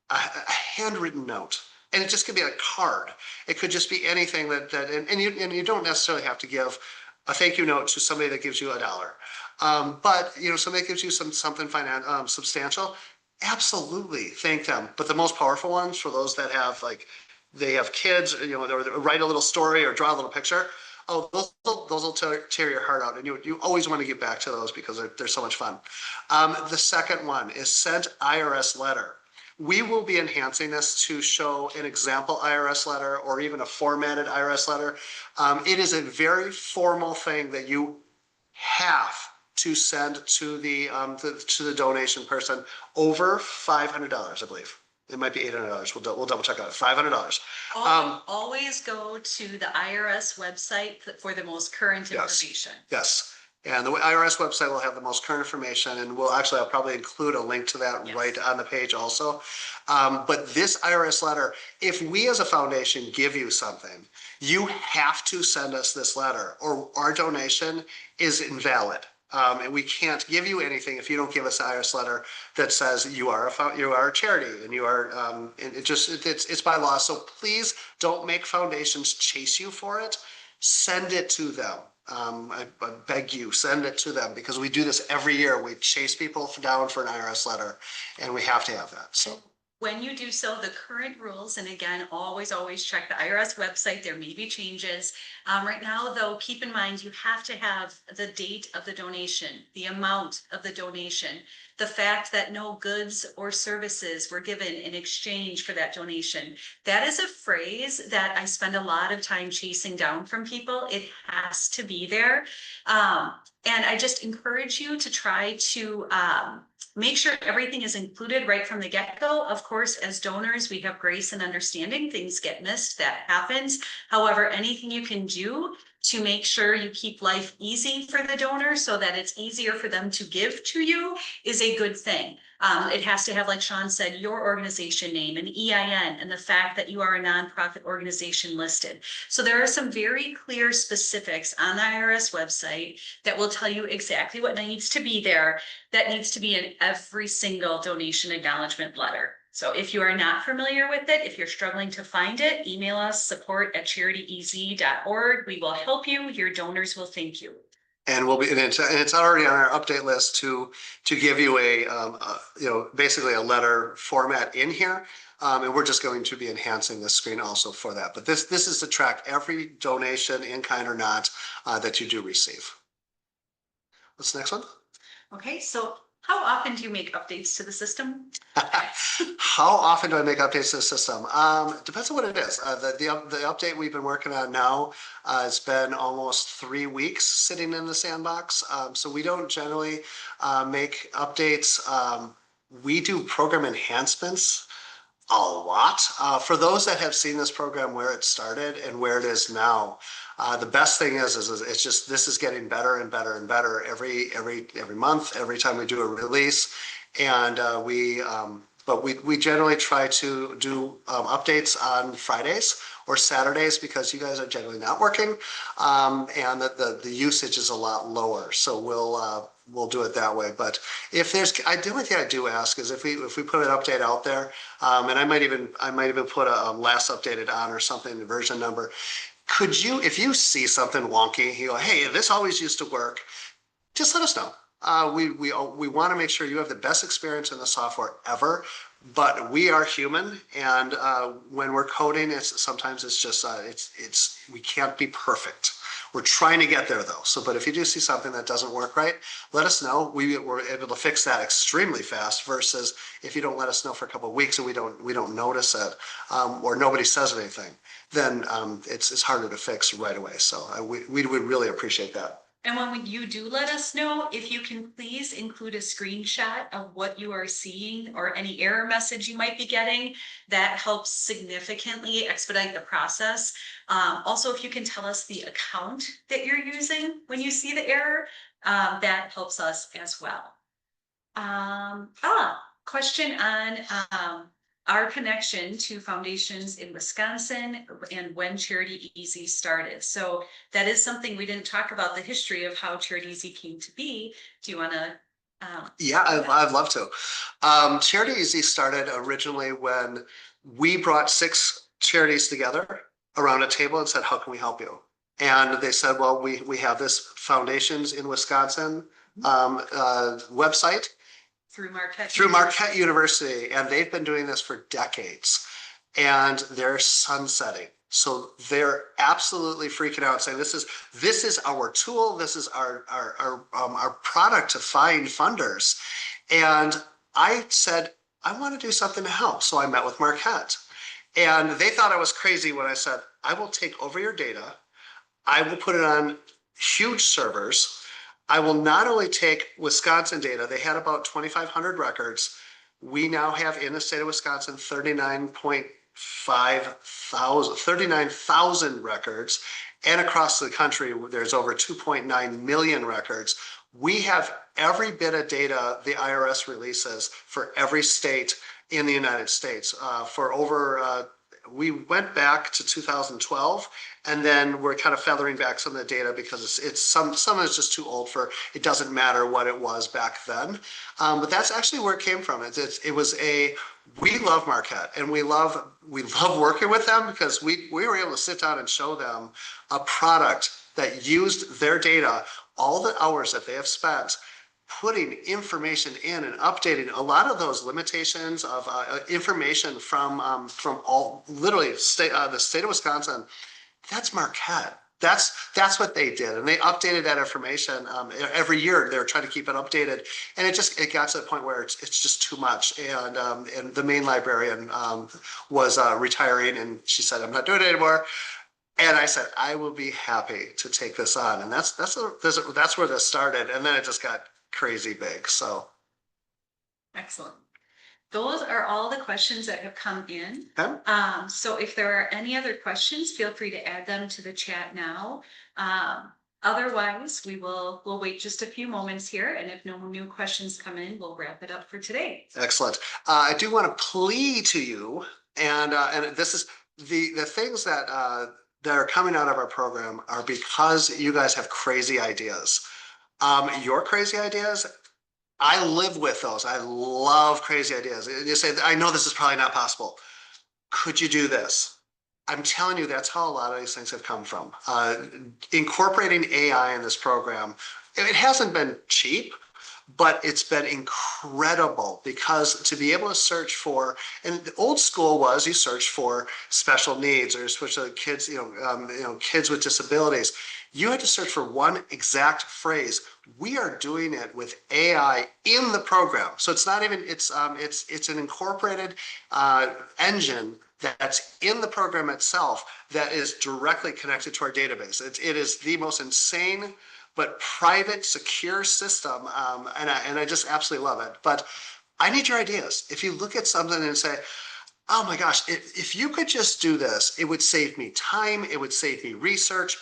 S2: a handwritten note, and it just could be a card. It could just be anything and you don't necessarily have to give a thank you note to somebody that gives you $1. But somebody gives you something substantial, absolutely thank them. But the most powerful ones, for those that have they have kids, or write a little story or draw a little picture. Oh, those will tear your heart out, and you always want to get back to those because they're so much fun. The second one is sent IRS letter. We will be enhancing this to show an example IRS letter or even a formatted IRS letter. It is a very formal thing that you have to send to the donation person over $500, I believe. It might be $800. We'll double check on it. $500.
S1: Always go to the IRS website for the most current information.
S2: Yes. And the IRS website will have the most current information, and I'll probably include a link to that right on the page also. But this IRS letter, if we as a foundation give you something, you have to send us this letter, or our donation is invalid. And we can't give you anything if you don't give us an IRS letter that says you are a charity, and you are. It's by law. So please don't make foundations chase you for it. Send it to them. I beg you, send it to them, because we do this every year. We chase people down for an IRS letter, and we have to have that. So
S1: when you do so, the current rules, and again, always check the IRS website. There may be changes. Right now, though, keep in mind you have to have the date of the donation, the amount of the donation, the fact that no goods or services were given in exchange for that donation. That is a phrase that I spend a lot of time chasing down from people. It has to be there. And I just encourage you to try to make sure everything is included right from the get-go. Of course, as donors, we have grace and understanding. Things get missed, that happens. However, anything you can do to make sure you keep life easy for the donor so that it's easier for them to give to you is a good thing. It has to have, like Sean said, your organization name, an EIN, and the fact that you are a nonprofit organization listed. So there are some very clear specifics on the IRS website that will tell you exactly what needs to be there, that needs to be in every single donation acknowledgement letter. So if you are not familiar with it, if you're struggling to find it, email us support@charityez.org. We will help you. Your donors will thank you.
S2: And it's already on our update list to give you basically a letter format in here. And we're just going to be enhancing the screen also for that. But this is to track every donation, in kind or not, that you do receive. What's the next one?
S1: Okay, so how often do you make updates to the system?
S2: How often do I make updates to the system? Depends on what it is. The update we've been working on now, it's been almost 3 weeks sitting in the sandbox. So we don't generally make updates. We do program enhancements a lot. For those that have seen this program, where it started and where it is now, the best thing is it's just, this is getting better and better and better every month, every time we do a release. And we generally try to do updates on Fridays or Saturdays because you guys are generally not working, and the usage is a lot lower. So we'll do it that way. But if there's, the only thing I do ask is if we put an update out there, and I might even put a last updated on or something, the version number. Could you, if you see something wonky, you go, hey, this always used to work, just let us know. We want to make sure you have the best experience in the software ever, but we are human, and when we're coding, sometimes it's just we can't be perfect. We're trying to get there though. So, but if you do see something that doesn't work right, let us know. We're able to fix that extremely fast. Versus if you don't let us know for a couple of weeks and we don't notice it, or nobody says anything, then it's harder to fix right away. So we would really appreciate that.
S1: And when you do let us know, if you can please include a screenshot of what you are seeing or any error message you might be getting, that helps significantly expedite the process. Also, if you can tell us the account that you're using when you see the error, that helps us as well. Question on our connection to foundations in Wisconsin and when CharityEZ started. So that is something we didn't talk about, the history of how CharityEZ came to be. Do you want to?
S2: Yeah, I'd love to. CharityEZ started originally when we brought 6 charities together around a table and said, how can we help you? And they said, well, we have this Foundations in Wisconsin website. Through Marquette University, and they've been doing this for decades, and they're sunsetting. So they're absolutely freaking out, saying this is our tool, this is our product to find funders. And I said, I want to do something to help. So I met with Marquette, and they thought I was crazy when I said, I will take over your data, I will put it on huge servers. I will not only take Wisconsin data, they had about 2,500 records. We now have in the state of Wisconsin 39,000 records. And across the country, there's over 2.9 million records. We have every bit of data the IRS releases for every state in the United States for over we went back to 2012, and then we're kind of feathering back some of the data because it's some is just too old for, it doesn't matter what it was back then. But that's actually where it came from. We love Marquette, and we love working with them because we were able to sit down and show them a product that used their data, all the hours that they have spent putting information in and updating a lot of those limitations of information from all literally the state of Wisconsin. That's Marquette. That's what they did, and they updated that information every year. They were trying to keep it updated, and it got to the point where it's just too much. And the main librarian was retiring, and she said, "I'm not doing it anymore." And I said, "I will be happy to take this on," and that's where this started, and then it just got crazy big. So
S1: Excellent. Those are all the questions that have come in.
S2: Okay.
S1: So if there are any other questions, feel free to add them to the chat now. Otherwise, we'll wait just a few moments here, and if no new questions come in, we'll wrap it up for today.
S2: Excellent. I do want to plea to you, and this is the things that that are coming out of our program are because you guys have crazy ideas. Your crazy ideas, I live with those. I love crazy ideas. You say, I know this is probably not possible. Could you do this? I'm telling you, that's how a lot of these things have come from. Incorporating AI in this program, it hasn't been cheap, but it's been incredible because to be able to search for, and the old school was you search for special needs or switch to kids, kids with disabilities. You had to search for one exact phrase. We are doing it with AI in the program, so it's not even it's an incorporated engine that's in the program itself that is directly connected to our database. It is the most insane but private, secure system, and I just absolutely love it. But I need your ideas. If you look at something and say, oh my gosh, if you could just do this, it would save me time, it would save me research,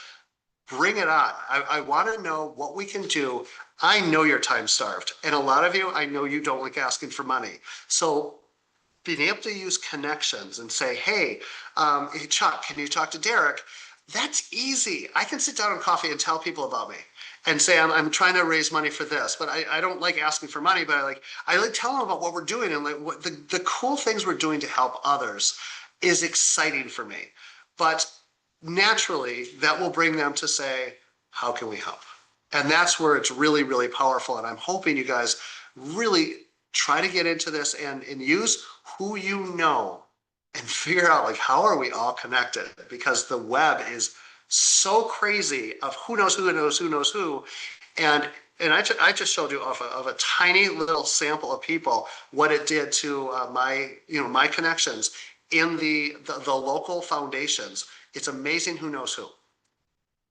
S2: bring it on. I want to know what we can do. I know you're time starved, and a lot of you, I know you don't like asking for money. So being able to use connections and say, hey, Chuck, can you talk to Derek? That's easy. I can sit down on coffee and tell people about me and say, I'm trying to raise money for this, but I don't like asking for money, but I like telling them about what we're doing and like what the cool things we're doing to help others is exciting for me. But naturally, that will bring them to say, how can we help? And that's where it's really, really powerful. And I'm hoping you guys really try to get into this and use who you know and figure out like, how are we all connected? Because the web is so crazy of who knows who knows who knows who. And I just showed you of a tiny little sample of people what it did to my connections in the local foundations. It's amazing who knows who.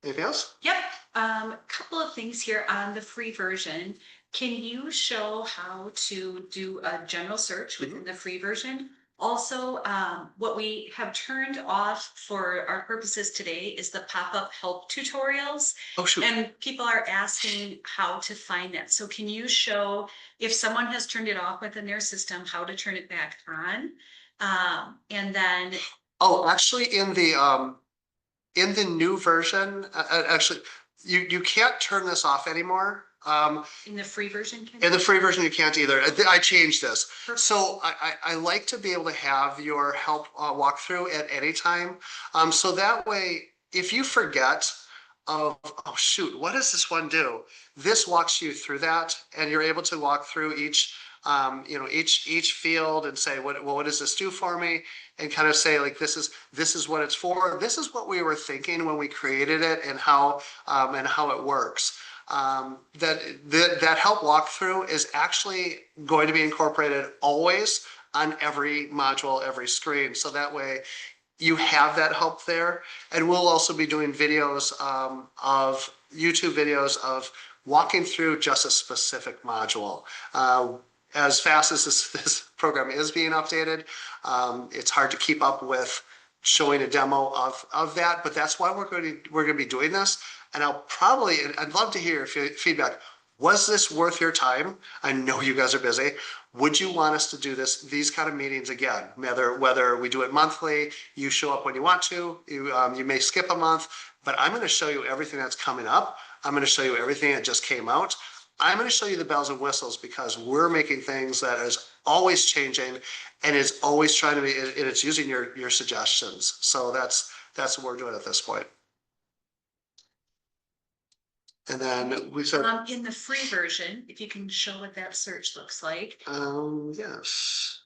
S2: Anything else?
S1: Yep. A couple of things here on the free version. Can you show how to do a general search within the free version? Also, what we have turned off for our purposes today is the pop-up help tutorials.
S2: Oh, shoot.
S1: And people are asking how to find that. So can you show, if someone has turned it off within their system, how to turn it back on? And then.
S2: Oh, actually in the new version, actually, you can't turn this off anymore.
S1: In the free version?
S2: In the free version, you can't either. I changed this.
S1: Perfect.
S2: So I like to be able to have your help walkthrough at any time. So that way, if you forget of, oh shoot, what does this one do? This walks you through that, and you're able to walk through each field and say, what does this do for me? And kind of say like, this is what it's for. This is what we were thinking when we created it, and how it works. That help walkthrough is actually going to be incorporated always on every module, every screen. So that way you have that help there. And we'll also be doing videos of YouTube videos of walking through just a specific module. As fast as this program is being updated, it's hard to keep up with showing a demo of that, but that's why we're going to be doing this. And I'd love to hear your feedback. Was this worth your time? I know you guys are busy. Would you want us to do these kind of meetings again? Whether we do it monthly, you show up when you want to, you may skip a month, but I'm going to show you everything that's coming up. I'm going to show you everything that just came out. I'm going to show you the bells and whistles, because we're making things that is always changing and is always trying to be, and it's using your suggestions. So that's what we're doing at this point. And then we said,
S1: in the free version, if you can show what that search looks like.
S2: yes,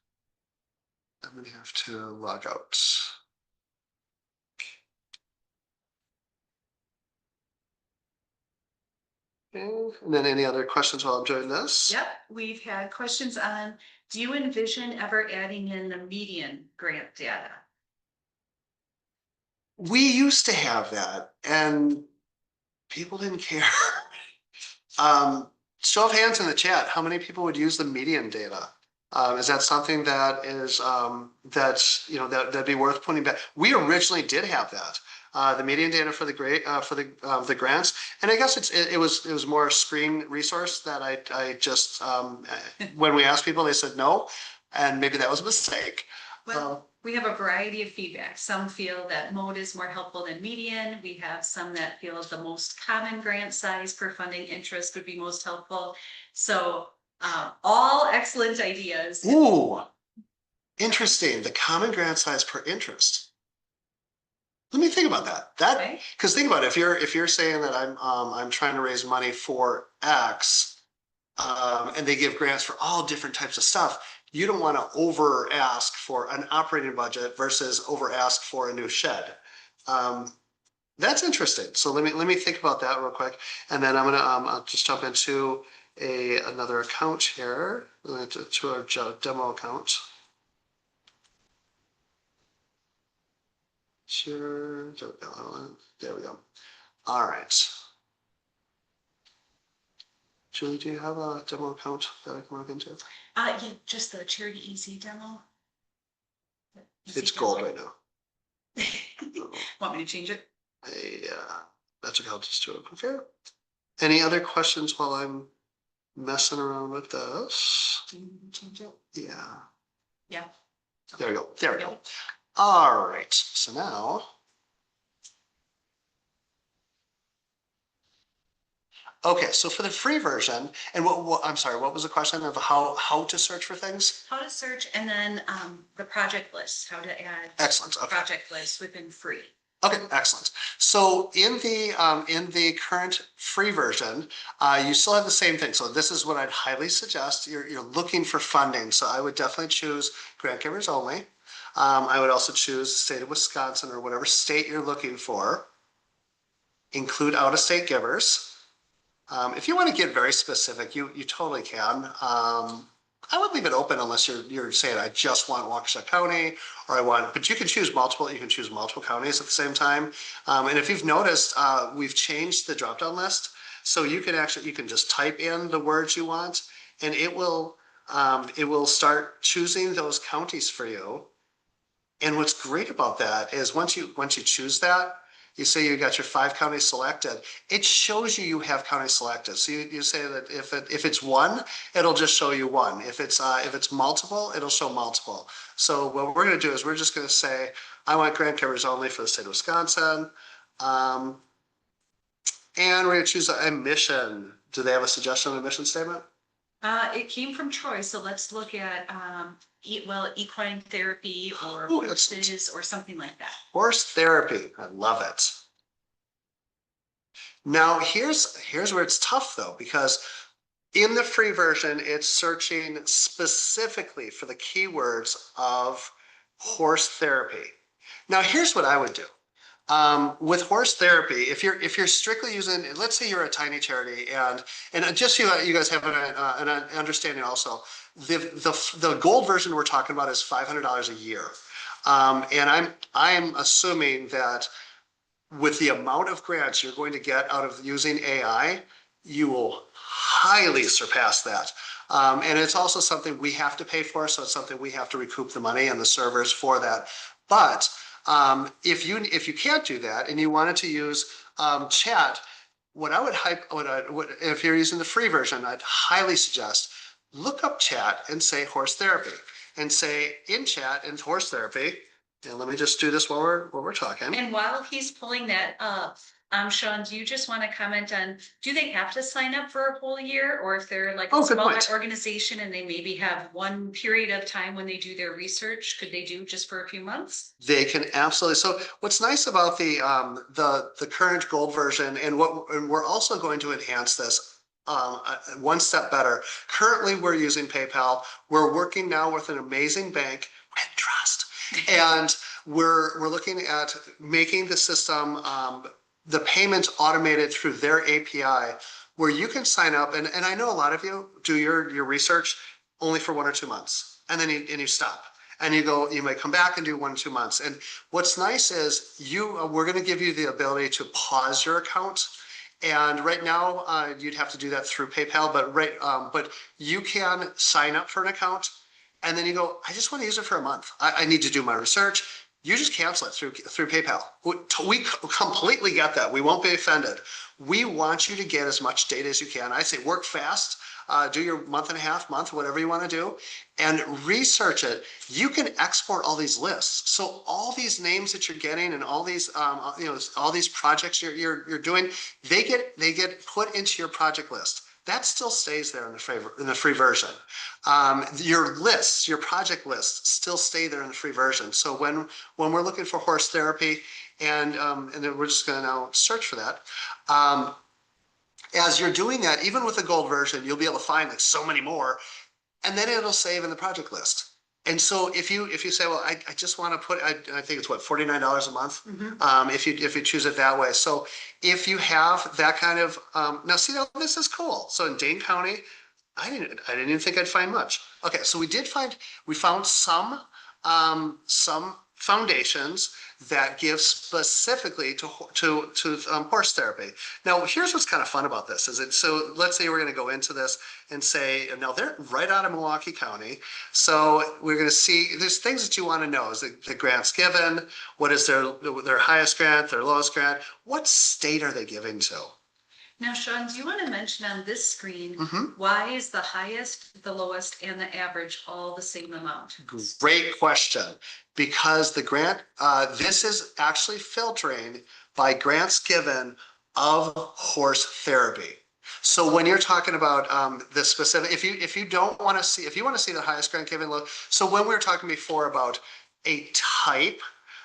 S2: I'm going to have to log out. Okay. And then any other questions while I'm doing this?
S1: Yep, we've had questions on, do you envision ever adding in the median grant data?
S2: We used to have that, and people didn't care. Show of hands in the chat, how many people would use the median data? Is that something that is, that's, that'd be worth putting back? We originally did have that. The median data for the the grants, and I guess it was more a screen resource that I just when we asked people, they said no, and maybe that was a mistake.
S1: Well, we have a variety of feedback. Some feel that mode is more helpful than median. We have some that feel the most common grant size per funding interest would be most helpful. So all excellent ideas.
S2: Ooh, interesting. The common grant size per interest. Let me think about that.
S1: Okay.
S2: Because think about it, if you're saying that I'm trying to raise money for X, and they give grants for all different types of stuff, you don't want to over ask for an operating budget versus over ask for a new shed. That's interesting. So let me think about that real quick, and then I'm gonna I'll just jump into another account here to our demo account. Sure. There we go. All right. Julie, do you have a demo account that I can log into?
S1: Yeah, just the CharityEZ demo.
S2: It's gold right now.
S1: Want me to change it?
S2: That's what I'll just do it. Okay. Any other questions while I'm messing around with this?
S1: Change it?
S2: Yeah.
S1: Yeah.
S2: There we go. There we go. All right. So now. Okay, so for the free version, and I'm sorry, what was the question of how to search for things?
S1: How to search, and then the project list, how to add.
S2: Excellent. Okay.
S1: Project list within free.
S2: Okay, excellent. So in the current free version, you still have the same thing. So this is what I'd highly suggest. You're looking for funding, so I would definitely choose grant givers only. I would also choose state of Wisconsin or whatever state you're looking for. Include out-of-state givers. If you want to get very specific, you totally can. I would leave it open unless you're saying I just want Waukesha County, or but you can choose multiple. You can choose multiple counties at the same time. And if you've noticed, we've changed the drop-down list, so you can just type in the words you want, and it will start choosing those counties for you. And what's great about that is once you choose that, you say you got your 5 counties selected, it shows you have counties selected. So you say that if it's one, it'll just show you one. If it's multiple, it'll show multiple. So what we're going to do is we're just going to say, I want grant givers only for the state of Wisconsin. And we're going to choose a mission. Do they have a suggestion on a mission statement?
S1: It came from Troy, so let's look at equine therapy or
S2: Ooh,
S1: horses or something like that.
S2: Horse therapy, I love it. Now here's where it's tough though, because in the free version, it's searching specifically for the keywords of horse therapy. Now here's what I would do. With horse therapy, if you're strictly using, let's say you're a tiny charity, and just so you guys have an understanding also, the gold version we're talking about is $500 a year, and I'm assuming that with the amount of grants you're going to get out of using AI, you will highly surpass that. And it's also something we have to pay for, so it's something we have to recoup the money and the servers for that. But if you can't do that and you wanted to use chat, what I would if you're using the free version, I'd highly suggest look up chat and say horse therapy, and say in chat and horse therapy. And let me just do this while we're talking.
S1: And while he's pulling that up, Sean, do you just want to comment on, do they have to sign up for a whole year, or if they're like a smaller organization and they maybe have one period of time when they do their research, could they do just for a few months?
S2: They can absolutely. So what's nice about the current gold version, and we're also going to enhance this one step better. Currently, we're using PayPal. We're working now with an amazing bank, Wintrust, and we're looking at making the system, the payments automated through their API, where you can sign up. And I know a lot of you do your research only for 1 or 2 months, and then you stop. And you might come back and do 1 or 2 months. And what's nice is we're going to give you the ability to pause your account. And right now, you'd have to do that through PayPal, but you can sign up for an account And then you go, I just want to use it for a month. I need to do my research. You just cancel it through PayPal. We completely get that. We won't be offended. We want you to get as much data as you can. I say work fast, do your month and a half, month, whatever you want to do, and research it. You can export all these lists. So all these names that you're getting and all these, all these projects you're doing, they get put into your project list. That still stays there in the free version. Your lists, your project lists still stay there in the free version. So when we're looking for horse therapy, and then we're just going to now search for that. As you're doing that, even with the gold version, you'll be able to find like so many more, and then it'll save in the project list. And so if you say, well, I just want to put, I think it's what, $49 a month, if you choose it that way. So if you have that kind of now, see, now this is cool. So in Dane County, I didn't even think I'd find much. Okay, so we found some foundations that give specifically to horse therapy. Now, here's what's kind of fun about this is so let's say we're going to go into this and say, now they're right out of Milwaukee County. So we're going to see, there's things that you want to know. Is the grants given? What is their highest grant, their lowest grant? What state are they giving to?
S1: Now, Sean, do you want to mention on this screen, why is the highest, the lowest, and the average all the same amount?
S2: Great question. Because the grant, this is actually filtering by grants given of horse therapy. So when you're talking about the specific, if you don't want to see, if you want to see the highest grant given, so when we were talking before about a type,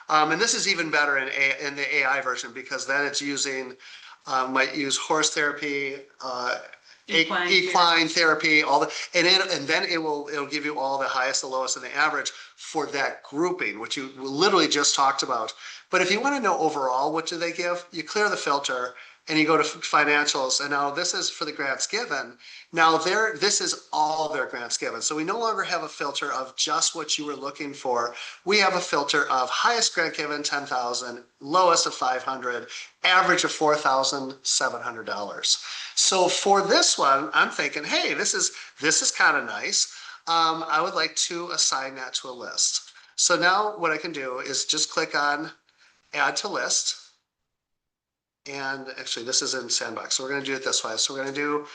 S2: and this is even better in the AI version because then it's using, might use horse therapy, equine therapy, all the, and then it'll give you all the highest, the lowest, and the average for that grouping, which you literally just talked about. But if you want to know overall, what do they give? You clear the filter and you go to financials, and now this is for the grants given. Now this is all their grants given. So we no longer have a filter of just what you were looking for. We have a filter of highest grant given, 10,000, lowest of 500, average of $4,700. So for this one, I'm thinking, hey, this is kind of nice. I would like to assign that to a list. So now what I can do is just click on add to list. And actually this is in Sandbox, so we're going to do it this way. So we're going to do,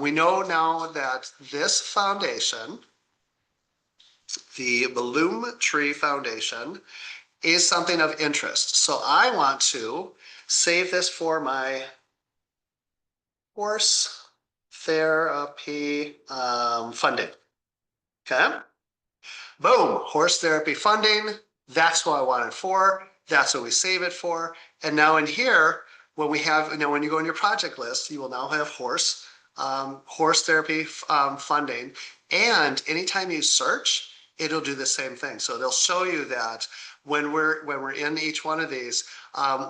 S2: we know now that this foundation, the Bloom Tree Foundation, is something of interest. So I want to save this for my horse therapy funding. Okay. Boom, horse therapy funding. That's what I want it for. That's what we save it for. And now in here, when we have, when you go in your project list, you will now have horse therapy funding. And anytime you search, it'll do the same thing. So they'll show you that when we're in each one of these,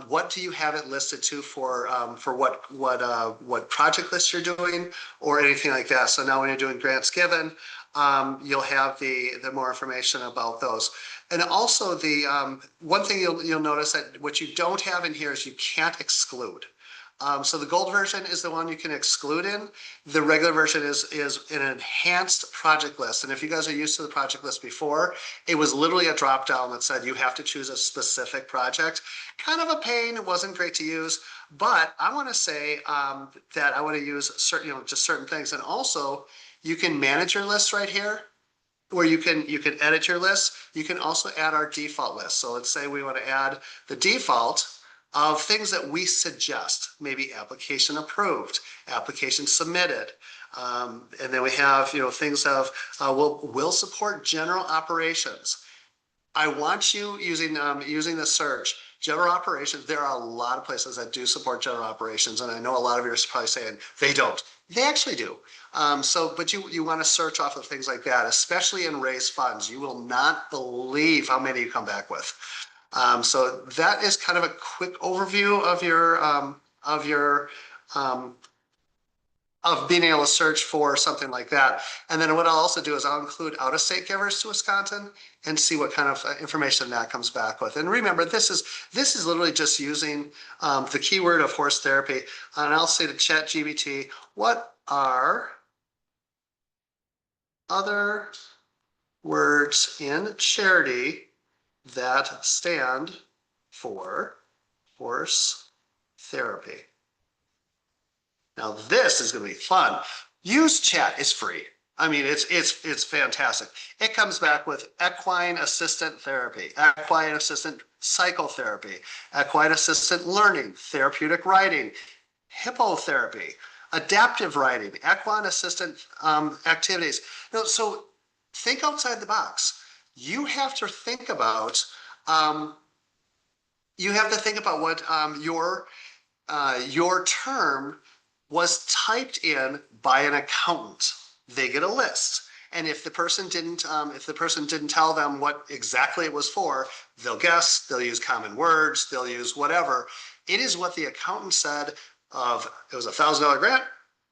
S2: what do you have it listed to for what project list you're doing or anything like that. So now when you're doing grants given, you'll have the more information about those. And also the one thing you'll notice that what you don't have in here is you can't exclude. So the gold version is the one you can exclude in. The regular version is an enhanced project list. And if you guys are used to the project list before, it was literally a drop down that said you have to choose a specific project. Kind of a pain. It wasn't great to use. But I want to say that I want to use certain, just certain things. And also you can manage your list right here, where you can edit your list. You can also add our default list. So let's say we want to add the default of things that we suggest, maybe application approved, application submitted. And then we have, things of, will support general operations. I want you using the search, general operations. There are a lot of places that do support general operations. And I know a lot of you are probably saying they don't. They actually do. But you want to search off of things like that, especially in raised funds. You will not believe how many you come back with. So that is kind of a quick overview of being able to search for something like that. And then what I'll also do is I'll include out-of-state givers to Wisconsin and see what kind of information that comes back with. And remember, this is literally just using the keyword of horse therapy. And I'll say to ChatGPT, what are other words in charity that stand for horse therapy. Now this is going to be fun. Use chat, it's free. I mean, it's fantastic. It comes back with equine assistant therapy, equine assistant psychotherapy, equine assistant learning, therapeutic writing, hippotherapy, adaptive writing, equine assistant activities. So think outside the box. You have to think about what your term was typed in by an accountant. They get a list. And if the person didn't tell them what exactly it was for, they'll guess, they'll use common words, they'll use whatever. It is what the accountant said of, it was $1,000 grant,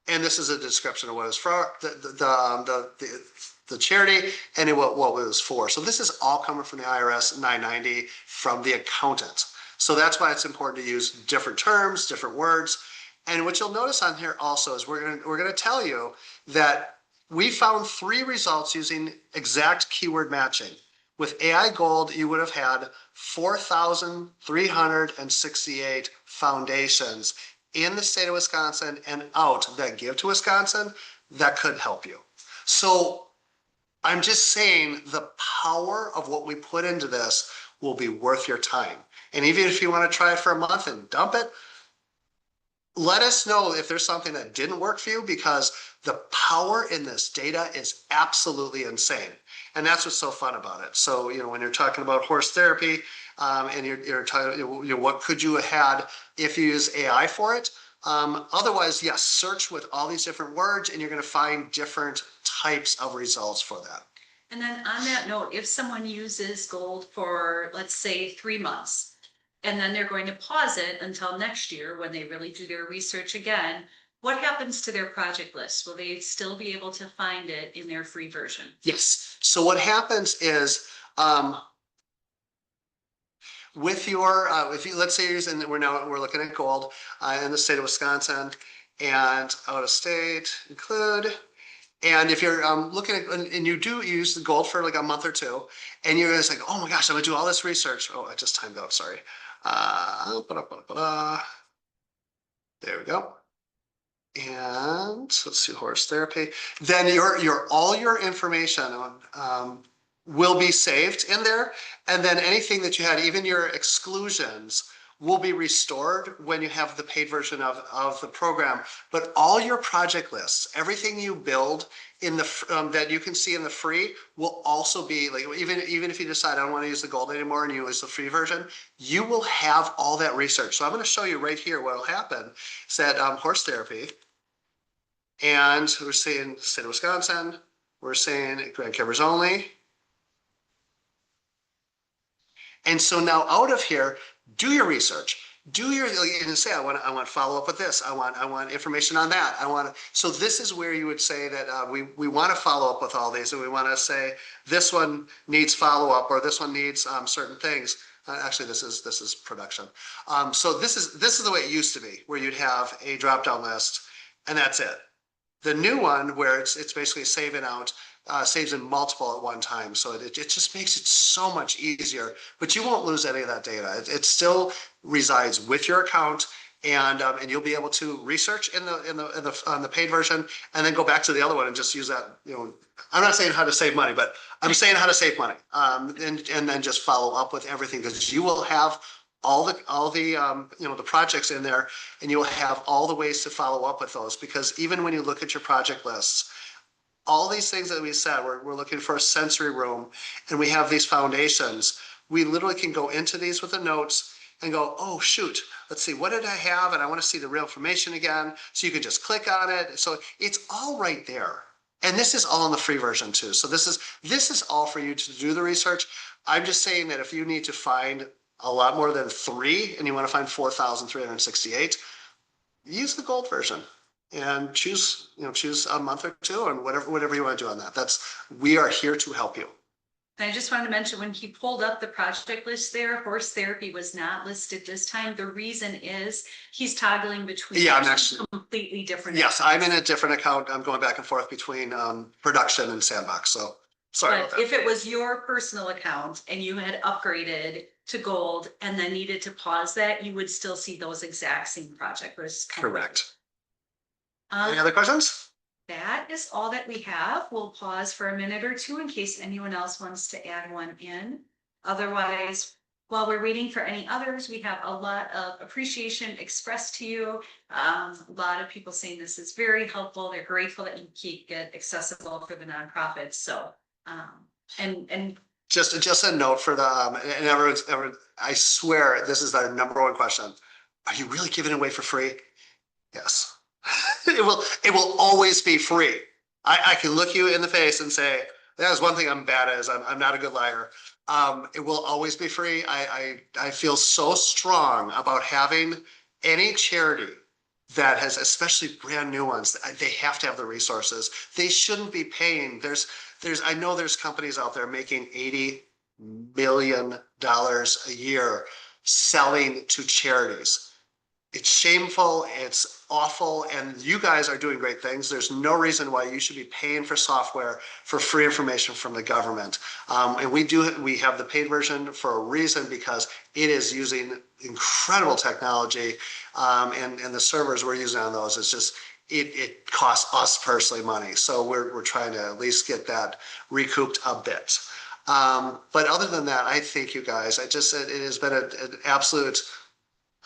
S2: and this is a description of what it's for, the charity, and what it was for. So this is all coming from the IRS 990 from the accountant. So that's why it's important to use different terms, different words. And what you'll notice on here also is we're going to tell you that we found 3 results using exact keyword matching. With AI Gold, you would have had 4,368 foundations in the state of Wisconsin and out that give to Wisconsin that could help you. So I'm just saying the power of what we put into this will be worth your time. And even if you want to try it for a month and dump it, let us know if there's something that didn't work for you, because the power in this data is absolutely insane. And that's what's so fun about it. So, when you're talking about horse therapy, and you're talking, what could you have had if you use AI for it? Otherwise, yes, search with all these different words and you're going to find different types of results for that.
S1: And then on that note, if someone uses Gold for, let's say, 3 months, and then they're going to pause it until next year when they really do their research again, what happens to their project list? Will they still be able to find it in their free version?
S2: Yes. So what happens is, with your, if you, let's say you're using, we're looking at Gold in the state of Wisconsin, and out of state include. And if you're looking at, and you do use the Gold for like a month or 2, and you're just like, oh my gosh, I'm gonna do all this research. Oh, I just timed out, sorry. There we go. And let's see, horse therapy. Then all your information will be saved in there. And then anything that you had, even your exclusions, will be restored when you have the paid version of the program. But all your project lists, everything you build in the that you can see in the free, will also be like, even if you decide I don't want to use the Gold anymore and you use the free version, you will have all that research. So I'm going to show you right here what will happen. Is that horse therapy, and we're saying state of Wisconsin, we're saying grant givers only. And so now out of here, do your research. Do your, and say, I want to follow up with this. I want information on that. So this is where you would say that we want to follow up with all these, and we want to say this one needs follow up, or this one needs certain things. Actually, this is production. So this is the way it used to be, where you'd have a drop down list, and that's it. The new one, where it's basically saving out, saves in multiple at one time. So it just makes it so much easier, but you won't lose any of that data. It still resides with your account, and you'll be able to research on the paid version, and then go back to the other one and just use that. I'm not saying how to save money, but I'm saying how to save money, and then just follow up with everything, because you will have all the the projects in there, and you'll have all the ways to follow up with those. Because even when you look at your project lists, all these things that we said, we're looking for a sensory room, and we have these foundations. We literally can go into these with the notes and go, oh shoot, let's see, what did I have? And I want to see the real information again. So you can just click on it. So it's all right there. And this is all in the free version too. So this is all for you to do the research. I'm just saying that if you need to find a lot more than 3 and you want to find 4,368, use the Gold version and choose a month or 2, and whatever you want to do on that. We are here to help you.
S1: And I just wanted to mention, when he pulled up the project list there, horse therapy was not listed this time. The reason is he's toggling between completely different.
S2: Yes, accounts. I'm in a different account. I'm going back and forth between production and Sandbox. So Sorry
S1: But
S2: about that.
S1: if it was your personal account and you had upgraded to gold and then needed to pause that, you would still see those exact same project lists.
S2: Correct. Any other
S1: Um,
S2: questions?
S1: that is all that we have. We'll pause for a minute or two in case anyone else wants to add one in. Otherwise, while we're waiting for any others, we have a lot of appreciation expressed to you. A lot of people saying this is very helpful. They're grateful that you keep it accessible for the nonprofits. So, and
S2: Just a note for the, and I swear this is our number one question. Are you really giving it away for free? Yes. It will always be free. I can look you in the face and say, that is one thing I'm bad at, is I'm not a good liar. It will always be free. I feel so strong about having any charity that has, especially brand new ones, they have to have the resources. They shouldn't be paying. I know there's companies out there making $80 million a year selling to charities. It's shameful, it's awful, and you guys are doing great things. There's no reason why you should be paying for software for free information from the government. And we have the paid version for a reason, because it is using incredible technology, and the servers we're using on those is just, it costs us personally money. So we're trying to at least get that recouped a bit. But other than that, I thank you guys. It has been an absolute,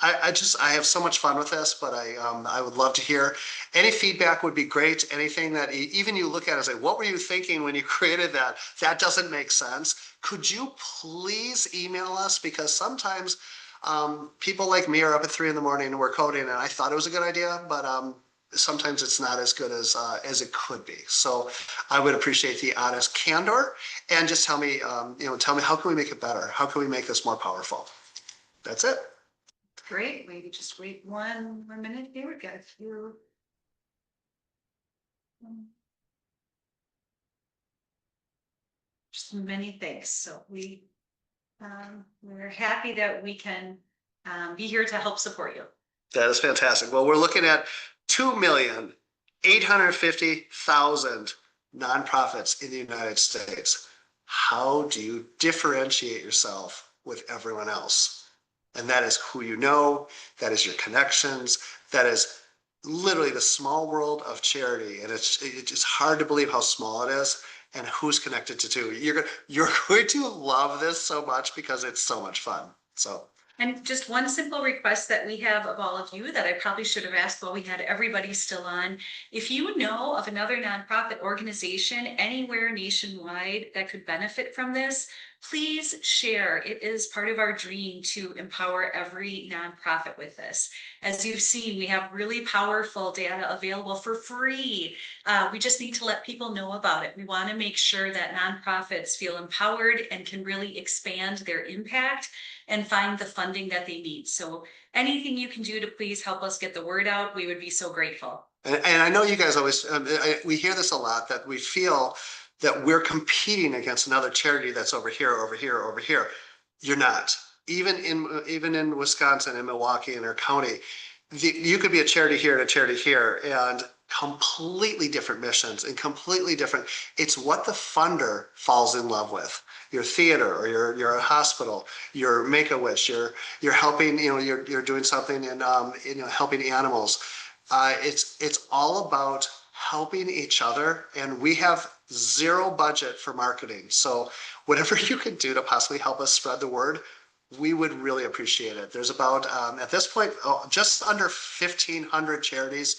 S2: I have so much fun with this, but I would love to hear any feedback. Would be great. Anything that even you look at and say, what were you thinking when you created that? That doesn't make sense. Could you please email us? Because sometimes people like me are up at 3 in the morning and we're coding, and I thought it was a good idea, but sometimes it's not as good as it could be. So I would appreciate the honest candor, and just tell me, tell me, how can we make it better? How can we make this more powerful? That's it.
S1: great. Maybe just wait one minute here. We've got a few. Just many things. So we're happy that we can be here to help support you.
S2: That is fantastic. Well, we're looking at 2,850,000 nonprofits in the United States. How do you differentiate yourself with everyone else? And that is who you know, that is your connections, that is literally the small world of charity. And it's hard to believe how small it is and who's connected to who. You're going to love this so much because it's so much fun. So.
S1: And just one simple request that we have of all of you that I probably should have asked while we had everybody still on. If you know of another nonprofit organization anywhere nationwide that could benefit from this, please share. It is part of our dream to empower every nonprofit with this. As you've seen, we have really powerful data available for free. We just need to let people know about it. We want to make sure that nonprofits feel empowered and can really expand their impact and find the funding that they need. So anything you can do to please help us get the word out, we would be so grateful.
S2: And I know you guys always, we hear this a lot, that we feel that we're competing against another charity that's over here, over here, over here. You're not. Even in Wisconsin, in Milwaukee, in our county, you could be a charity here and a charity here, and completely different missions and completely different. It's what the funder falls in love with. Your theater, or you're a hospital, your Make-A-Wish, you're helping, you're doing something in helping animals. It's all about helping each other, and we have zero budget for marketing. So whatever you can do to possibly help us spread the word, we would really appreciate it. There's about, at this point, just under 1,500 charities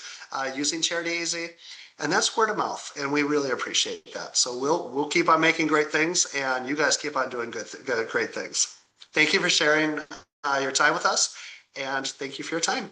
S2: using CharityEZ, and that's word of mouth, and we really appreciate that. So we'll keep on making great things, and you guys keep on doing great things. Thank you for sharing your time with us, and thank you for your time.